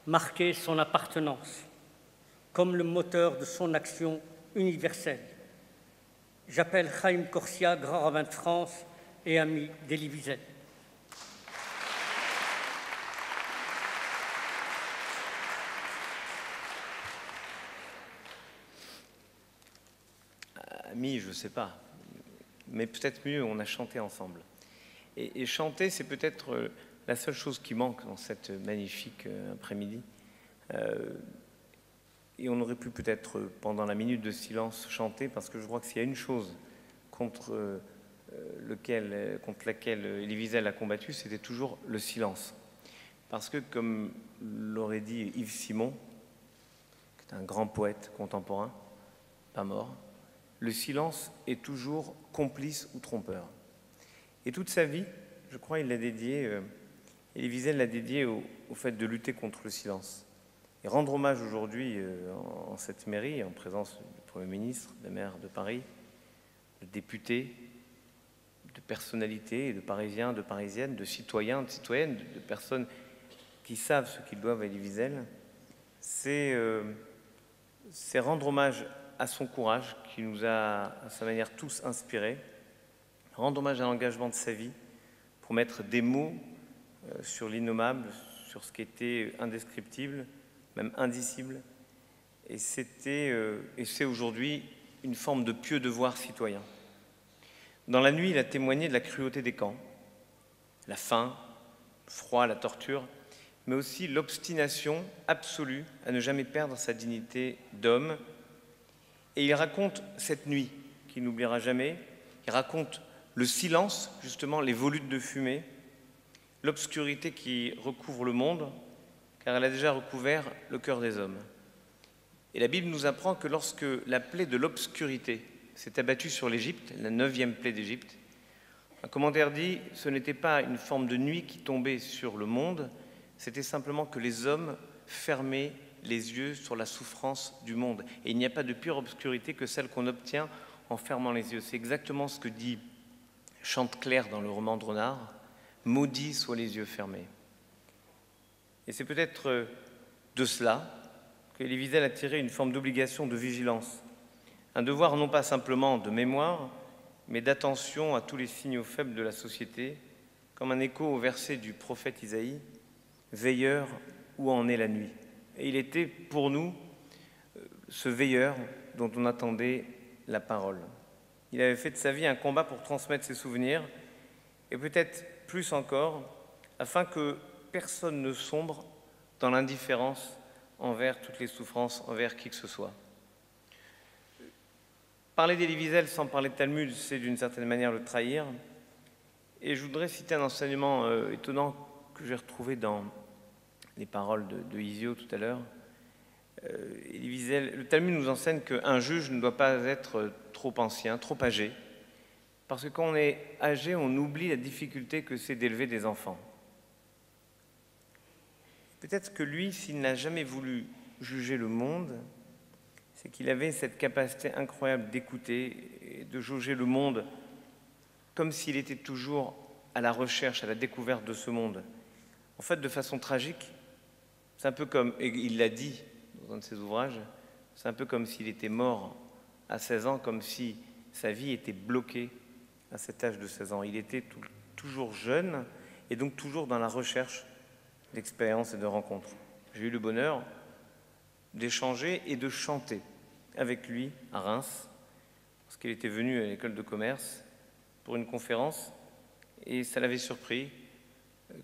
marqué son appartenance, comme le moteur de son action universelle. J'appelle Chaim Corsia, grand rabbin de France et ami d'Elie Wiesel. Ami, je ne sais pas, mais peut-être mieux, on a chanté ensemble. Et chanter, c'est peut-être la seule chose qui manque dans cette magnifique après-midi. Et on aurait pu peut-être, pendant la minute de silence, chanter, parce que je crois que s'il y a une chose contre laquelle Elie Wiesel a combattu, c'était toujours le silence. Parce que, comme l'aurait dit Yves Simon, qui est un grand poète contemporain, pas mort, le silence est toujours complice ou trompeur. Et toute sa vie, je crois, il l'a dédié, Elie Wiesel l'a dédié au fait de lutter contre le silence. Et rendre hommage aujourd'hui en cette mairie, en présence du Premier ministre, des maires de Paris, de députés, de personnalités, de Parisiens, de Parisiennes, de citoyens, de citoyennes, de personnes qui savent ce qu'ils doivent à Elie Wiesel, c'est rendre hommage à son courage qui nous a, à sa manière, tous inspirés, rendre hommage à l'engagement de sa vie pour mettre des mots sur l'innommable, sur ce qui était indescriptible, même indicible. Et c'est aujourd'hui une forme de pieux devoir citoyen. Dans la nuit, il a témoigné de la cruauté des camps, la faim, le froid, la torture, mais aussi l'obstination absolue à ne jamais perdre sa dignité d'homme. Et il raconte cette nuit qu'il n'oubliera jamais, il raconte le silence, justement, les volutes de fumée, l'obscurité qui recouvre le monde, car elle a déjà recouvert le cœur des hommes. Et la Bible nous apprend que lorsque la plaie de l'obscurité s'est abattue sur l'Égypte, la 9e plaie d'Égypte, un commentaire dit « ce n'était pas une forme de nuit qui tombait sur le monde, c'était simplement que les hommes fermaient les yeux sur la souffrance du monde. Et il n'y a pas de pire obscurité que celle qu'on obtient en fermant les yeux. » C'est exactement ce que dit Chanteclair dans le roman de Renard. « Maudits soient les yeux fermés ». Et c'est peut-être de cela qu'Elie Wiesel a tiré une forme d'obligation de vigilance, un devoir non pas simplement de mémoire, mais d'attention à tous les signaux faibles de la société, comme un écho au verset du prophète Isaïe, « Veilleur, où en est la nuit ?» Et il était pour nous ce veilleur dont on attendait la parole. Il avait fait de sa vie un combat pour transmettre ses souvenirs, et peut-être plus encore, afin que personne ne sombre dans l'indifférence envers toutes les souffrances, envers qui que ce soit. Parler d'Elie Wiesel sans parler de Talmud, c'est d'une certaine manière le trahir. Et je voudrais citer un enseignement étonnant que j'ai retrouvé dans les paroles de Isio tout à l'heure. Elie Wiesel, le Talmud nous enseigne qu'un juge ne doit pas être trop ancien, trop âgé, parce que quand on est âgé, on oublie la difficulté que c'est d'élever des enfants. Peut-être que lui, s'il n'a jamais voulu juger le monde, c'est qu'il avait cette capacité incroyable d'écouter et de jauger le monde comme s'il était toujours à la recherche, à la découverte de ce monde. En fait, de façon tragique, c'est un peu comme, et il l'a dit dans un de ses ouvrages, c'est un peu comme s'il était mort à 16 ans, comme si sa vie était bloquée à cet âge de 16 ans. Il était toujours jeune et donc toujours dans la recherche d'expériences et de rencontres. J'ai eu le bonheur d'échanger et de chanter avec lui à Reims, parce qu'il était venu à l'école de commerce pour une conférence, et ça l'avait surpris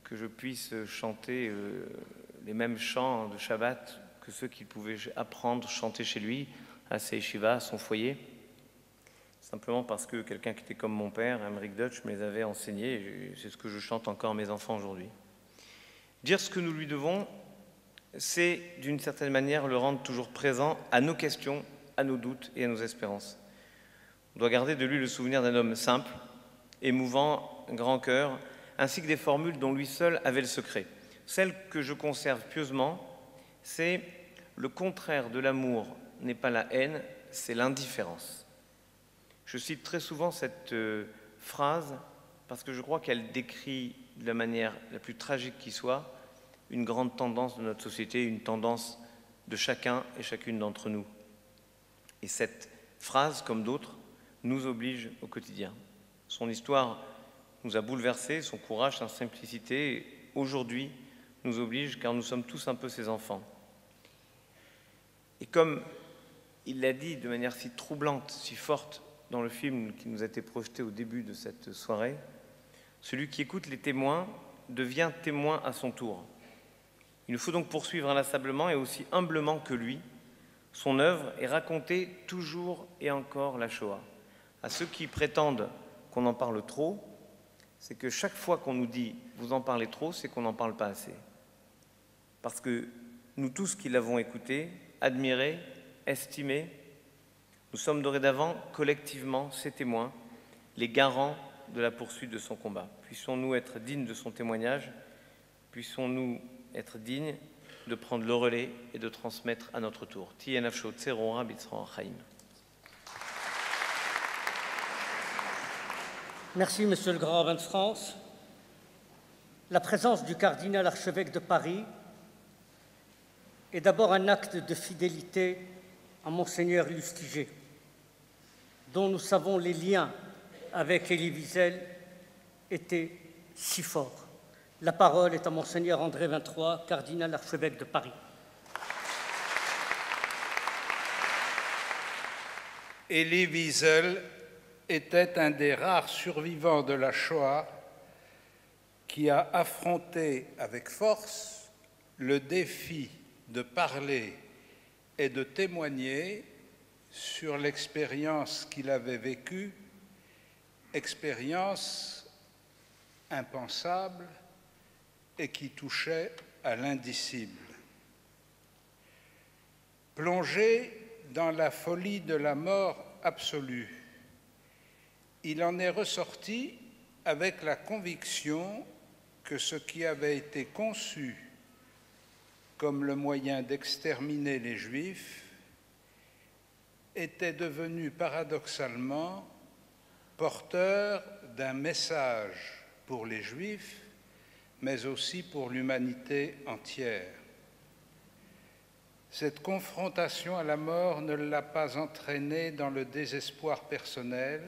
que je puisse chanter les mêmes chants de Shabbat que ceux qu'il pouvait apprendre, chanter chez lui, à sa yeshiva, à son foyer, simplement parce que quelqu'un qui était comme mon père, Emmerich Deutsch, me les avait enseignés, et c'est ce que je chante encore à mes enfants aujourd'hui. Dire ce que nous lui devons, c'est d'une certaine manière le rendre toujours présent à nos questions, à nos doutes et à nos espérances. On doit garder de lui le souvenir d'un homme simple, émouvant, grand cœur, ainsi que des formules dont lui seul avait le secret. Celle que je conserve pieusement, c'est « le contraire de l'amour n'est pas la haine, c'est l'indifférence ». Je cite très souvent cette phrase parce que je crois qu'elle décrit de la manière la plus tragique qui soit une grande tendance de notre société, une tendance de chacun et chacune d'entre nous. Et cette phrase, comme d'autres, nous oblige au quotidien. Son histoire nous a bouleversés, son courage, sa simplicité, aujourd'hui, nous oblige car nous sommes tous un peu ses enfants. Et comme il l'a dit de manière si troublante, si forte dans le film qui nous a été projeté au début de cette soirée, celui qui écoute les témoins devient témoin à son tour. Il nous faut donc poursuivre inlassablement et aussi humblement que lui son œuvre et raconter toujours et encore la Shoah. À ceux qui prétendent qu'on en parle trop, c'est que chaque fois qu'on nous dit « vous en parlez trop », c'est qu'on n'en parle pas assez. Parce que nous tous qui l'avons écouté, admiré, estimé, nous sommes dorénavant collectivement ses témoins, les garants de la poursuite de son combat. Puissions-nous être dignes de son témoignage, puissions-nous être dignes de prendre le relais et de transmettre à notre tour. Merci, Monsieur le Grand Rabbin de France. La présence du cardinal archevêque de Paris est d'abord un acte de fidélité à Monseigneur Lustiger, dont nous savons les liens avec Elie Wiesel étaient si forts. La parole est à Monseigneur André XXIII, cardinal archevêque de Paris. Elie Wiesel était un des rares survivants de la Shoah qui a affronté avec force le défi de parler et de témoigner sur l'expérience qu'il avait vécue, expérience impensable et qui touchait à l'indicible. Plongé dans la folie de la mort absolue, il en est ressorti avec la conviction que ce qui avait été conçu comme le moyen d'exterminer les Juifs était devenu paradoxalement porteur d'un message pour les Juifs, mais aussi pour l'humanité entière. Cette confrontation à la mort ne l'a pas entraîné dans le désespoir personnel,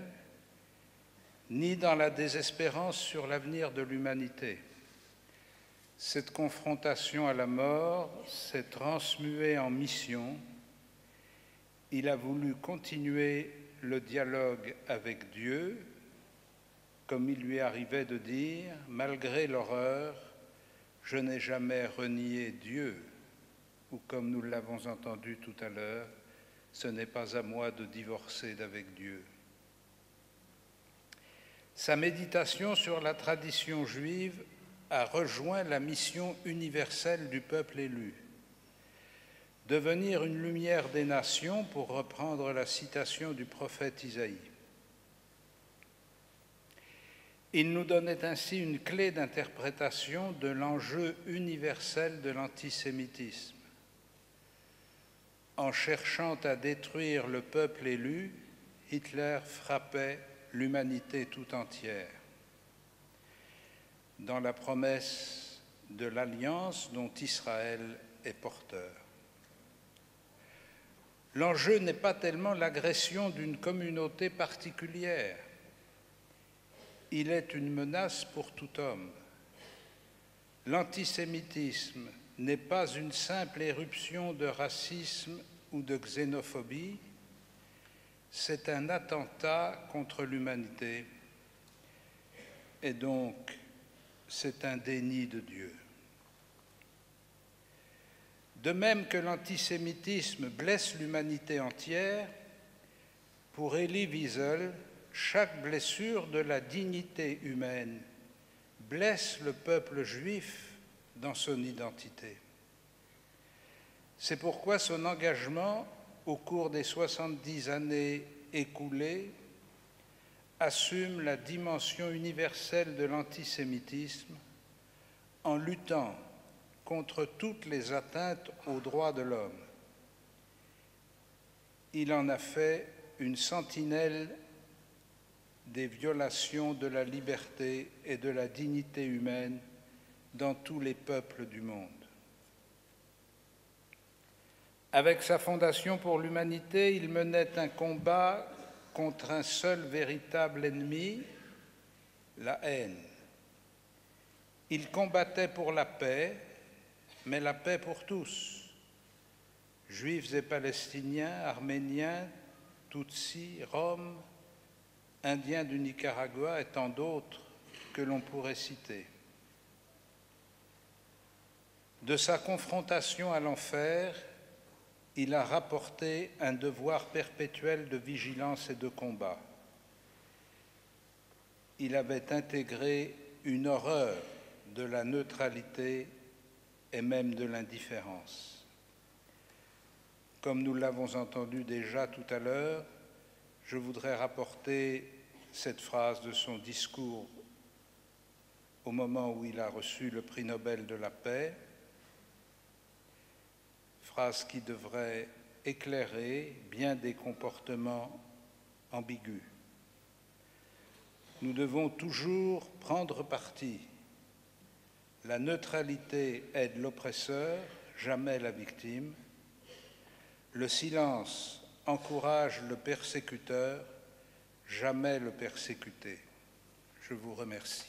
ni dans la désespérance sur l'avenir de l'humanité. Cette confrontation à la mort s'est transmuée en mission. Il a voulu continuer le dialogue avec Dieu, comme il lui arrivait de dire « Malgré l'horreur, je n'ai jamais renié Dieu », ou comme nous l'avons entendu tout à l'heure, « Ce n'est pas à moi de divorcer d'avec Dieu ». Sa méditation sur la tradition juive a rejoint la mission universelle du peuple élu. Devenir une lumière des nations, pour reprendre la citation du prophète Isaïe. Il nous donnait ainsi une clé d'interprétation de l'enjeu universel de l'antisémitisme. En cherchant à détruire le peuple élu, Hitler frappait l'humanité tout entière. Dans la promesse de l'alliance dont Israël est porteur. L'enjeu n'est pas tellement l'agression d'une communauté particulière. Il est une menace pour tout homme. L'antisémitisme n'est pas une simple éruption de racisme ou de xénophobie, c'est un attentat contre l'humanité et donc c'est un déni de Dieu. De même que l'antisémitisme blesse l'humanité entière, pour Elie Wiesel, chaque blessure de la dignité humaine blesse le peuple juif dans son identité. C'est pourquoi son engagement au cours des 70 années écoulées assume la dimension universelle de l'antisémitisme en luttant contre toutes les atteintes aux droits de l'homme. Il en a fait une sentinelle des violations de la liberté et de la dignité humaine dans tous les peuples du monde. Avec sa Fondation pour l'Humanité, il menait un combat contre un seul véritable ennemi, la haine. Il combattait pour la paix, mais la paix pour tous, Juifs et Palestiniens, Arméniens, Tutsis, Roms, Indiens du Nicaragua et tant d'autres que l'on pourrait citer. De sa confrontation à l'enfer, il a rapporté un devoir perpétuel de vigilance et de combat. Il avait intégré une horreur de la neutralité et même de l'indifférence. Comme nous l'avons entendu déjà tout à l'heure, je voudrais rapporter cette phrase de son discours au moment où il a reçu le prix Nobel de la paix, phrase qui devrait éclairer bien des comportements ambigus. Nous devons toujours prendre parti. La neutralité aide l'oppresseur, jamais la victime. Le silence encourage le persécuteur, jamais le persécuté. Je vous remercie.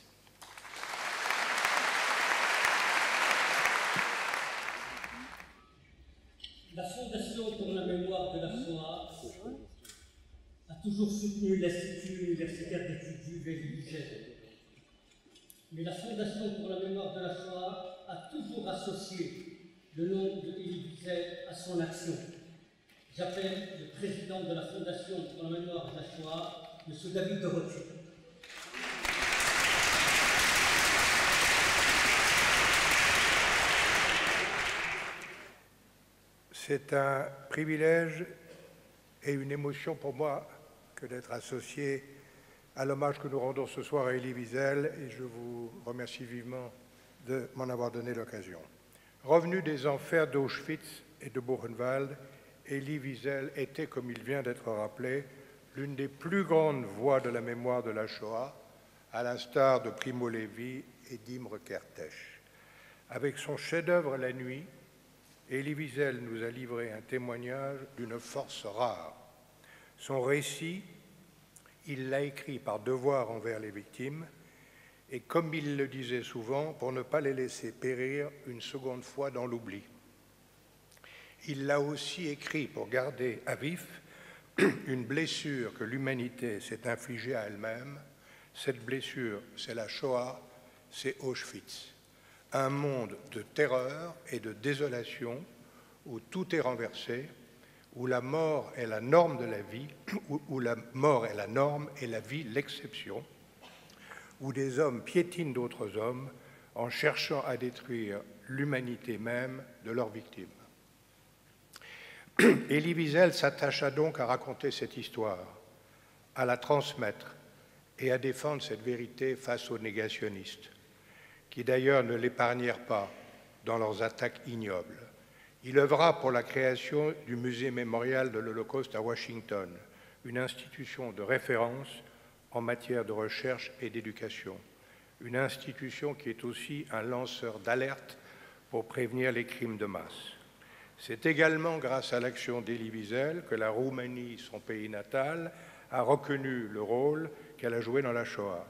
La Fondation pour la mémoire de la Shoah a toujours soutenu l'Institut universitaire d'études juives Elie Wiesel. Mais la Fondation pour la mémoire de la Shoah a toujours associé le nom de Elie Wiesel à son action. J'appelle le président de la Fondation pour la mémoire de la Shoah, M. David de Rothschild. C'est un privilège et une émotion pour moi que d'être associé à l'hommage que nous rendons ce soir à Elie Wiesel, et je vous remercie vivement de m'en avoir donné l'occasion. Revenu des enfers d'Auschwitz et de Buchenwald, Elie Wiesel était, comme il vient d'être rappelé, l'une des plus grandes voix de la mémoire de la Shoah, à l'instar de Primo Levi et d'Imre Kertész. Avec son chef-d'œuvre La Nuit, Elie Wiesel nous a livré un témoignage d'une force rare. Son récit, il l'a écrit par devoir envers les victimes et, comme il le disait souvent, pour ne pas les laisser périr une seconde fois dans l'oubli. Il l'a aussi écrit pour garder à vif une blessure que l'humanité s'est infligée à elle-même. Cette blessure, c'est la Shoah, c'est Auschwitz. Un monde de terreur et de désolation où tout est renversé, où la mort est la norme de la vie, où la mort est la norme et la vie l'exception, où des hommes piétinent d'autres hommes en cherchant à détruire l'humanité même de leurs victimes. Elie Wiesel s'attacha donc à raconter cette histoire, à la transmettre et à défendre cette vérité face aux négationnistes, qui d'ailleurs ne l'épargnèrent pas dans leurs attaques ignobles. Il œuvra pour la création du Musée mémorial de l'Holocauste à Washington, une institution de référence en matière de recherche et d'éducation, une institution qui est aussi un lanceur d'alerte pour prévenir les crimes de masse. C'est également grâce à l'action d'Elie Wiesel que la Roumanie, son pays natal, a reconnu le rôle qu'elle a joué dans la Shoah.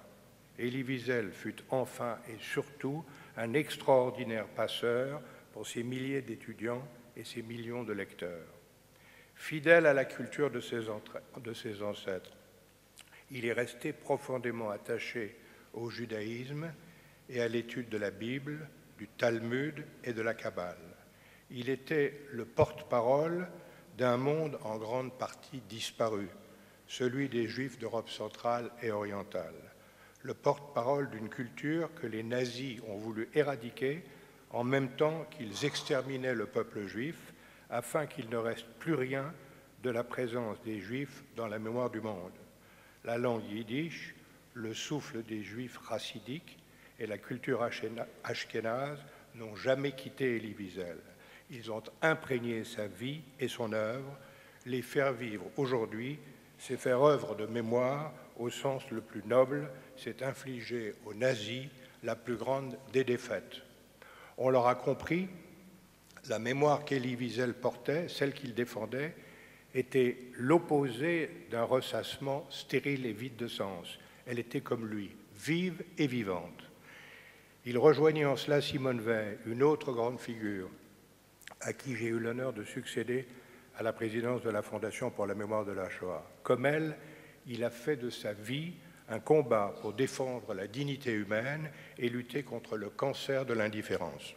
Elie Wiesel fut enfin et surtout un extraordinaire passeur pour ses milliers d'étudiants et ses millions de lecteurs. Fidèle à la culture de ses ancêtres, il est resté profondément attaché au judaïsme et à l'étude de la Bible, du Talmud et de la Kabbale. Il était le porte-parole d'un monde en grande partie disparu, celui des Juifs d'Europe centrale et orientale, le porte-parole d'une culture que les nazis ont voulu éradiquer en même temps qu'ils exterminaient le peuple juif afin qu'il ne reste plus rien de la présence des Juifs dans la mémoire du monde. La langue yiddish, le souffle des Juifs chassidiques et la culture ashkénaze n'ont jamais quitté Elie Wiesel. Ils ont imprégné sa vie et son œuvre. Les faire vivre aujourd'hui, c'est faire œuvre de mémoire au sens le plus noble, c'est infliger aux nazis la plus grande des défaites. On l'aura compris, la mémoire qu'Elie Wiesel portait, celle qu'il défendait, était l'opposé d'un ressassement stérile et vide de sens. Elle était comme lui, vive et vivante. Il rejoignit en cela Simone Veil, une autre grande figure, à qui j'ai eu l'honneur de succéder à la présidence de la Fondation pour la mémoire de la Shoah. Comme elle, il a fait de sa vie un combat pour défendre la dignité humaine et lutter contre le cancer de l'indifférence.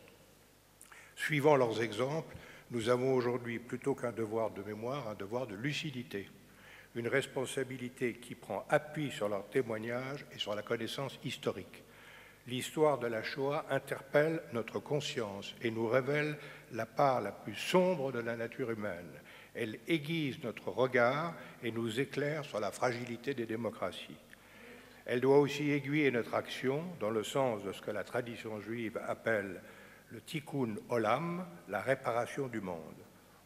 Suivant leurs exemples, nous avons aujourd'hui, plutôt qu'un devoir de mémoire, un devoir de lucidité, une responsabilité qui prend appui sur leurs témoignages et sur la connaissance historique. L'histoire de la Shoah interpelle notre conscience et nous révèle la part la plus sombre de la nature humaine. Elle aiguise notre regard et nous éclaire sur la fragilité des démocraties. Elle doit aussi aiguiller notre action dans le sens de ce que la tradition juive appelle le tikkun olam, la réparation du monde.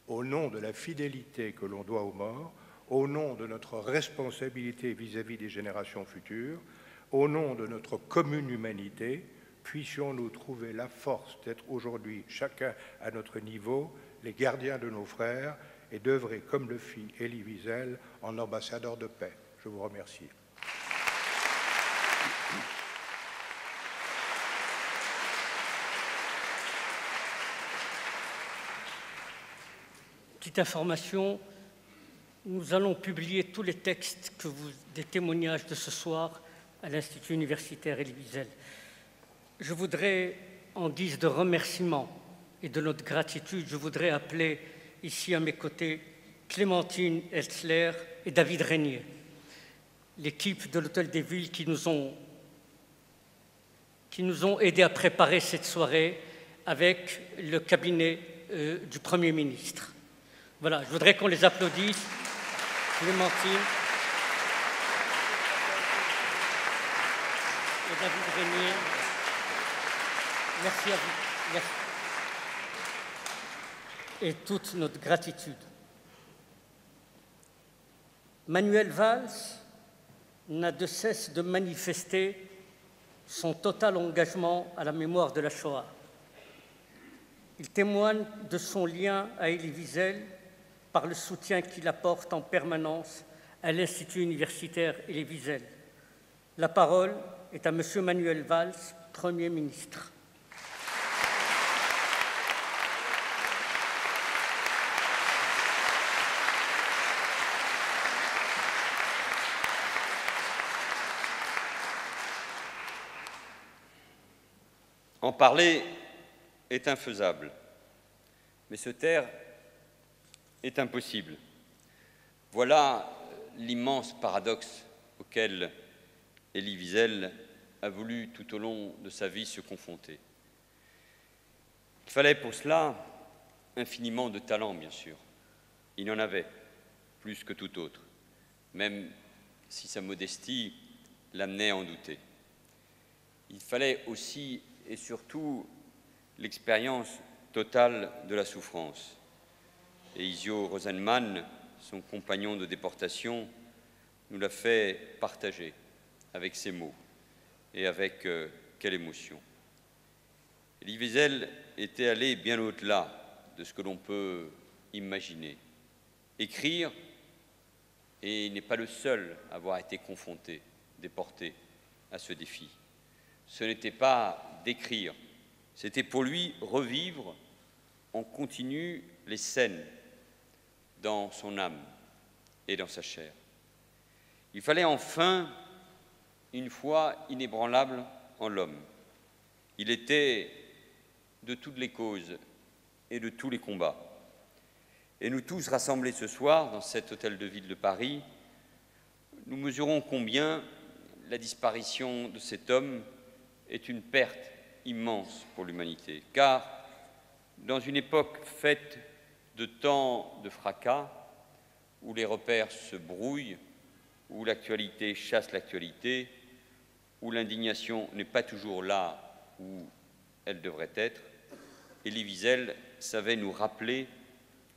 Au nom de la fidélité que l'on doit aux morts, au nom de notre responsabilité vis-à-vis des générations futures, au nom de notre commune humanité, puissions-nous trouver la force d'être aujourd'hui, chacun à notre niveau, les gardiens de nos frères et d'œuvrer comme le fit Elie Wiesel en ambassadeur de paix. Je vous remercie. Petite information, nous allons publier tous les textes des témoignages de ce soir à l'Institut universitaire Elie Wiesel. Je voudrais, en guise de remerciement et de notre gratitude, je voudrais appeler ici à mes côtés Clémentine Hetzler et David Régnier, l'équipe de l'Hôtel des Villes qui nous ont aidés à préparer cette soirée avec le cabinet du Premier ministre. Voilà, je voudrais qu'on les applaudisse. Clémentine et David Régnier. Merci à vous. Merci. Et toute notre gratitude. Manuel Valls n'a de cesse de manifester son total engagement à la mémoire de la Shoah. Il témoigne de son lien à Elie Wiesel par le soutien qu'il apporte en permanence à l'Institut universitaire Elie Wiesel. La parole est à M. Manuel Valls, Premier ministre. En parler est infaisable, mais se taire est impossible. Voilà l'immense paradoxe auquel Elie Wiesel a voulu tout au long de sa vie se confronter. Il fallait pour cela infiniment de talent, bien sûr. Il en avait, plus que tout autre, même si sa modestie l'amenait à en douter. Il fallait aussi et surtout l'expérience totale de la souffrance. Et Isio Rosenman, son compagnon de déportation, nous l'a fait partager avec ses mots et avec quelle émotion. Elie Wiesel était allé bien au-delà de ce que l'on peut imaginer. Écrire, et il n'est pas le seul à avoir été confronté, déporté à ce défi. Ce n'était pas d'écrire, c'était pour lui revivre en continu les scènes dans son âme et dans sa chair. Il fallait enfin une foi inébranlable en l'homme. Il était de toutes les causes et de tous les combats. Et nous tous rassemblés ce soir dans cet hôtel de ville de Paris, nous mesurons combien la disparition de cet homme est une perte immense pour l'humanité, car dans une époque faite de tant de fracas, où les repères se brouillent, où l'actualité chasse l'actualité, où l'indignation n'est pas toujours là où elle devrait être, Elie Wiesel savait nous rappeler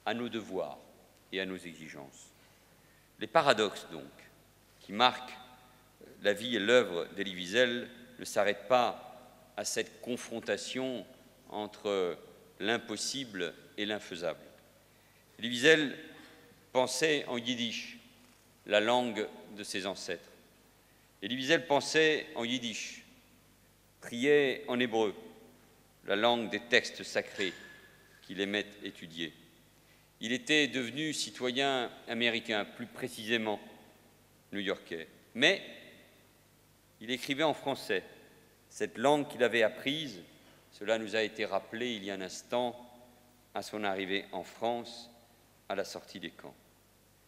à nos devoirs et à nos exigences. Les paradoxes, donc, qui marquent la vie et l'œuvre d'Elie Wiesel ne s'arrêtent pas à cette confrontation entre l'impossible et l'infaisable. Elie Wiesel pensait en yiddish, la langue de ses ancêtres. Elie Wiesel pensait en yiddish, priait en hébreu, la langue des textes sacrés qu'il aimait étudier. Il était devenu citoyen américain, plus précisément new-yorkais, mais il écrivait en français, cette langue qu'il avait apprise, cela nous a été rappelé il y a un instant, à son arrivée en France, à la sortie des camps.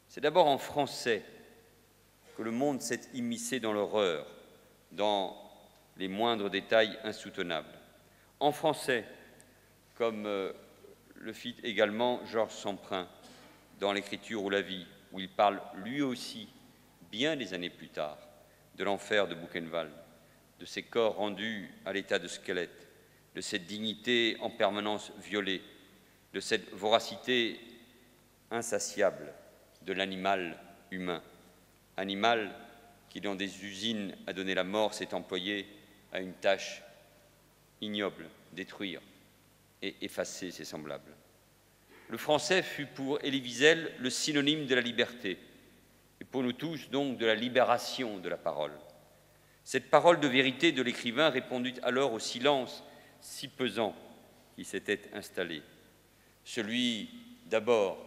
C'est d'abord en français que le monde s'est immiscé dans l'horreur, dans les moindres détails insoutenables. En français, comme le fit également Georges Semprin dans L'écriture ou la vie, où il parle lui aussi, bien des années plus tard, de l'enfer de Buchenwald, de ces corps rendus à l'état de squelette, de cette dignité en permanence violée, de cette voracité insatiable de l'animal humain, animal qui, dans des usines à donner la mort, s'est employé à une tâche ignoble, détruire et effacer ses semblables. Le français fut pour Elie Wiesel le synonyme de la liberté, et pour nous tous donc de la libération de la parole. Cette parole de vérité de l'écrivain répondit alors au silence si pesant qui s'était installé, celui d'abord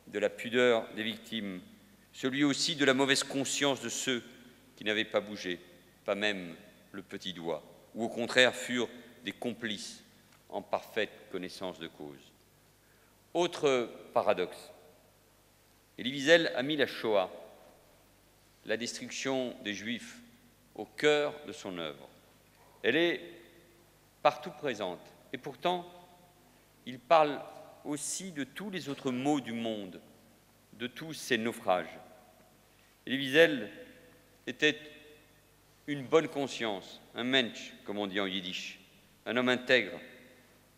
de la pudeur des victimes, celui aussi de la mauvaise conscience de ceux qui n'avaient pas bougé, pas même le petit doigt, ou au contraire furent des complices en parfaite connaissance de cause. Autre paradoxe, Elie Wiesel a mis la Shoah, la destruction des Juifs, au cœur de son œuvre. Elle est partout présente, et pourtant, il parle aussi de tous les autres maux du monde, de tous ces naufrages. Elie Wiesel était une bonne conscience, un mensch, comme on dit en yiddish, un homme intègre,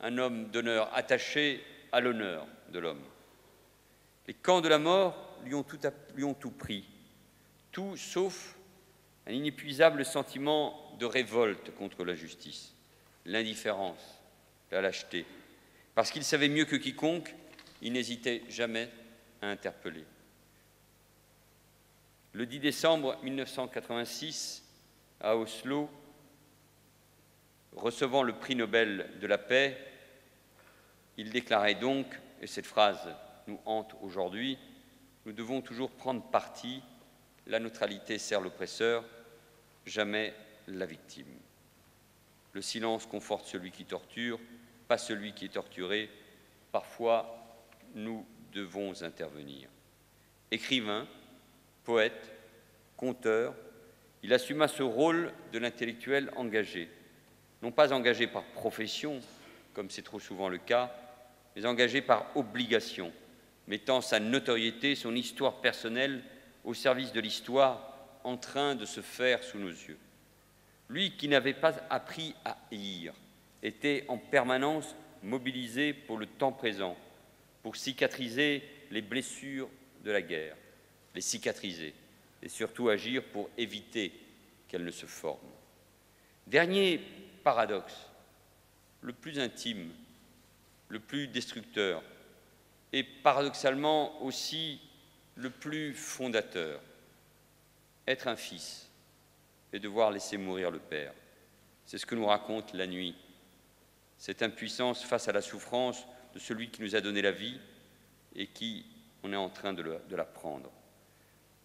un homme d'honneur, attaché à l'honneur de l'homme. Les camps de la mort lui ont tout pris, tout sauf un inépuisable sentiment de révolte contre la justice, l'indifférence, la lâcheté. Parce qu'il savait mieux que quiconque, il n'hésitait jamais à interpeller. Le 10 décembre 1986, à Oslo, recevant le prix Nobel de la paix, il déclarait donc, et cette phrase nous hante aujourd'hui, « Nous devons toujours prendre parti, la neutralité sert l'oppresseur, jamais la victime. Le silence conforte celui qui torture, pas celui qui est torturé. Parfois, nous devons intervenir. » Écrivain, poète, conteur, il assuma ce rôle de l'intellectuel engagé, non pas engagé par profession, comme c'est trop souvent le cas, mais engagé par obligation, mettant sa notoriété, son histoire personnelle au service de l'histoire en train de se faire sous nos yeux. Lui qui n'avait pas appris à haïr, était en permanence mobilisé pour le temps présent, pour cicatriser les blessures de la guerre, les cicatriser et surtout agir pour éviter qu'elles ne se forment. Dernier paradoxe, le plus intime, le plus destructeur et paradoxalement aussi le plus fondateur, être un fils et devoir laisser mourir le père. C'est ce que nous raconte la nuit, cette impuissance face à la souffrance de celui qui nous a donné la vie et qui on est en train de la prendre.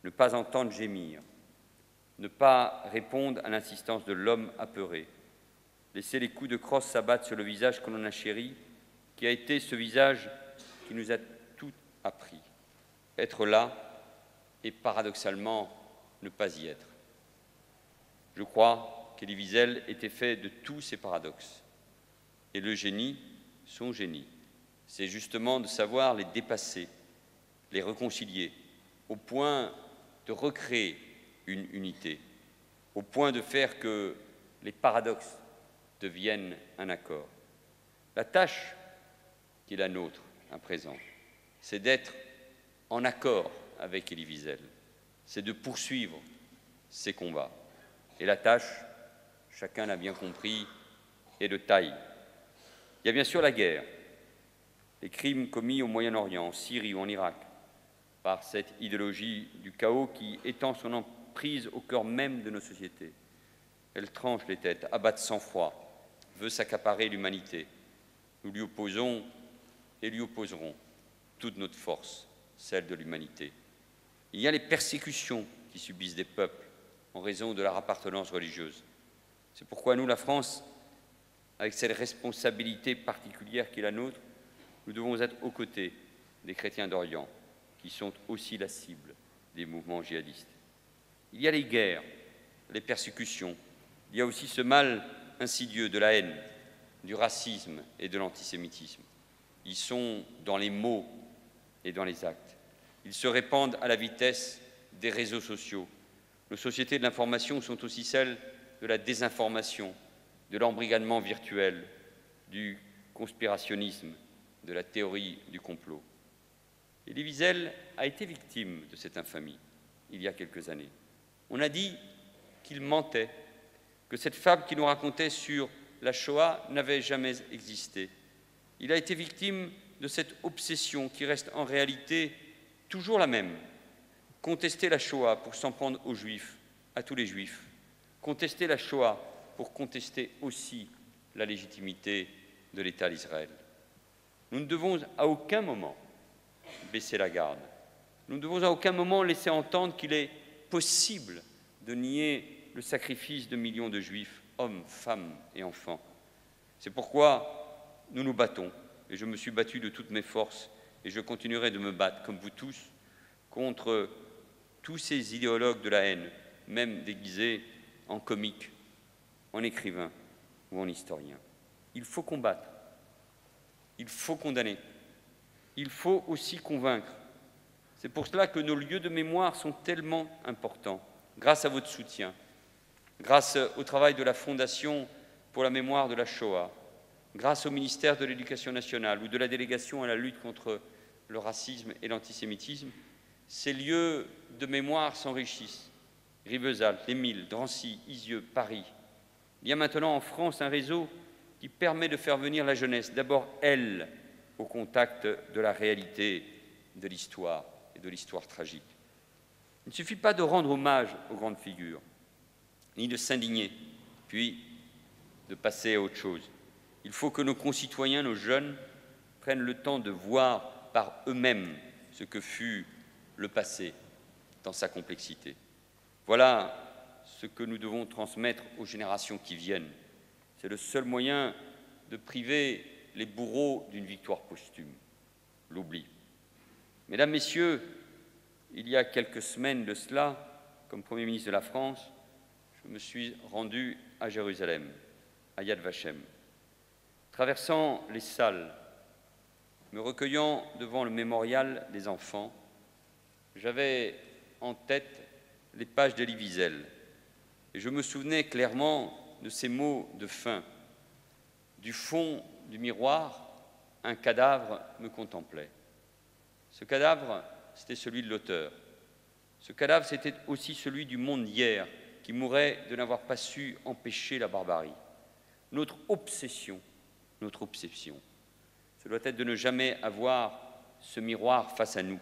Ne pas entendre gémir, ne pas répondre à l'insistance de l'homme apeuré, laisser les coups de crosse s'abattre sur le visage que l'on a chéri, qui a été ce visage qui nous a tout appris. Être là et paradoxalement ne pas y être. Je crois qu'Elie Wiesel était fait de tous ces paradoxes. Et le génie, son génie, c'est justement de savoir les dépasser, les réconcilier, au point de recréer une unité, au point de faire que les paradoxes deviennent un accord. La tâche qui est la nôtre à présent, c'est d'être en accord avec Elie Wiesel, c'est de poursuivre ces combats. Et la tâche, chacun l'a bien compris, est de taille. Il y a bien sûr la guerre, les crimes commis au Moyen-Orient, en Syrie ou en Irak, par cette idéologie du chaos qui étend son emprise au cœur même de nos sociétés. Elle tranche les têtes, abat de sang-froid, veut s'accaparer l'humanité. Nous lui opposons et lui opposerons toute notre force, celle de l'humanité. Il y a les persécutions qui subissent des peuples en raison de leur appartenance religieuse. C'est pourquoi nous, la France, avec cette responsabilité particulière qui est la nôtre, nous devons être aux côtés des chrétiens d'Orient, qui sont aussi la cible des mouvements djihadistes. Il y a les guerres, les persécutions, il y a aussi ce mal insidieux de la haine, du racisme et de l'antisémitisme. Ils sont dans les mots et dans les actes. Ils se répandent à la vitesse des réseaux sociaux. Nos sociétés de l'information sont aussi celles de la désinformation, de l'embrigadement virtuel, du conspirationnisme, de la théorie du complot. Elie Wiesel a été victime de cette infamie il y a quelques années. On a dit qu'il mentait, que cette fable qu'il nous racontait sur la Shoah n'avait jamais existé. Il a été victime de cette obsession qui reste en réalité toujours la même. Contester la Shoah pour s'en prendre aux Juifs, à tous les Juifs. Contester la Shoah pour contester aussi la légitimité de l'État d'Israël. Nous ne devons à aucun moment baisser la garde. Nous ne devons à aucun moment laisser entendre qu'il est possible de nier le sacrifice de millions de Juifs, hommes, femmes et enfants. C'est pourquoi nous nous battons, et je me suis battu de toutes mes forces, et je continuerai de me battre, comme vous tous, contre tous ces idéologues de la haine, même déguisés en comiques, en écrivains ou en historiens. Il faut combattre, il faut condamner, il faut aussi convaincre. C'est pour cela que nos lieux de mémoire sont tellement importants, grâce à votre soutien, grâce au travail de la Fondation pour la mémoire de la Shoah, grâce au ministère de l'Éducation nationale ou de la délégation à la lutte contre le racisme et l'antisémitisme, ces lieux de mémoire s'enrichissent. Rivesaltes, Les Milles, Drancy, Isieux, Paris. Il y a maintenant en France un réseau qui permet de faire venir la jeunesse, d'abord elle, au contact de la réalité de l'histoire et de l'histoire tragique. Il ne suffit pas de rendre hommage aux grandes figures, ni de s'indigner, puis de passer à autre chose. Il faut que nos concitoyens, nos jeunes, prennent le temps de voir par eux-mêmes ce que fut le passé dans sa complexité. Voilà ce que nous devons transmettre aux générations qui viennent. C'est le seul moyen de priver les bourreaux d'une victoire posthume, l'oubli. Mesdames, Messieurs, il y a quelques semaines de cela, comme Premier ministre de la France, je me suis rendu à Jérusalem, à Yad Vashem. Traversant les salles, me recueillant devant le mémorial des enfants, j'avais en tête les pages d'Elie Wiesel, et je me souvenais clairement de ces mots de fin. Du fond du miroir, un cadavre me contemplait. Ce cadavre, c'était celui de l'auteur. Ce cadavre, c'était aussi celui du monde d'hier, qui mourait de n'avoir pas su empêcher la barbarie. Notre obsession, ce doit être de ne jamais avoir ce miroir face à nous,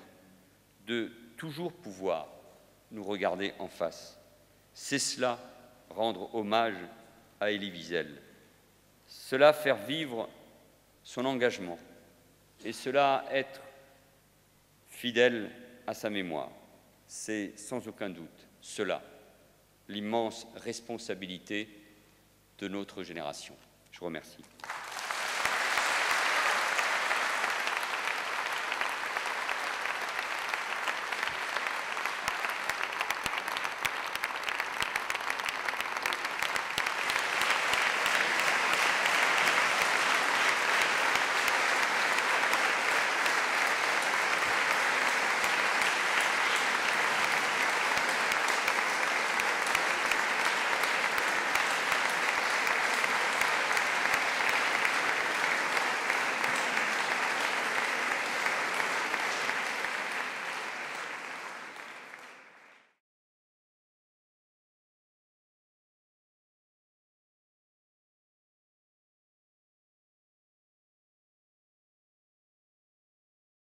de toujours pouvoir nous regarder en face. C'est cela, rendre hommage à Elie Wiesel. Cela, faire vivre son engagement, et cela, être fidèle à sa mémoire. C'est sans aucun doute cela, l'immense responsabilité de notre génération. Je vous remercie.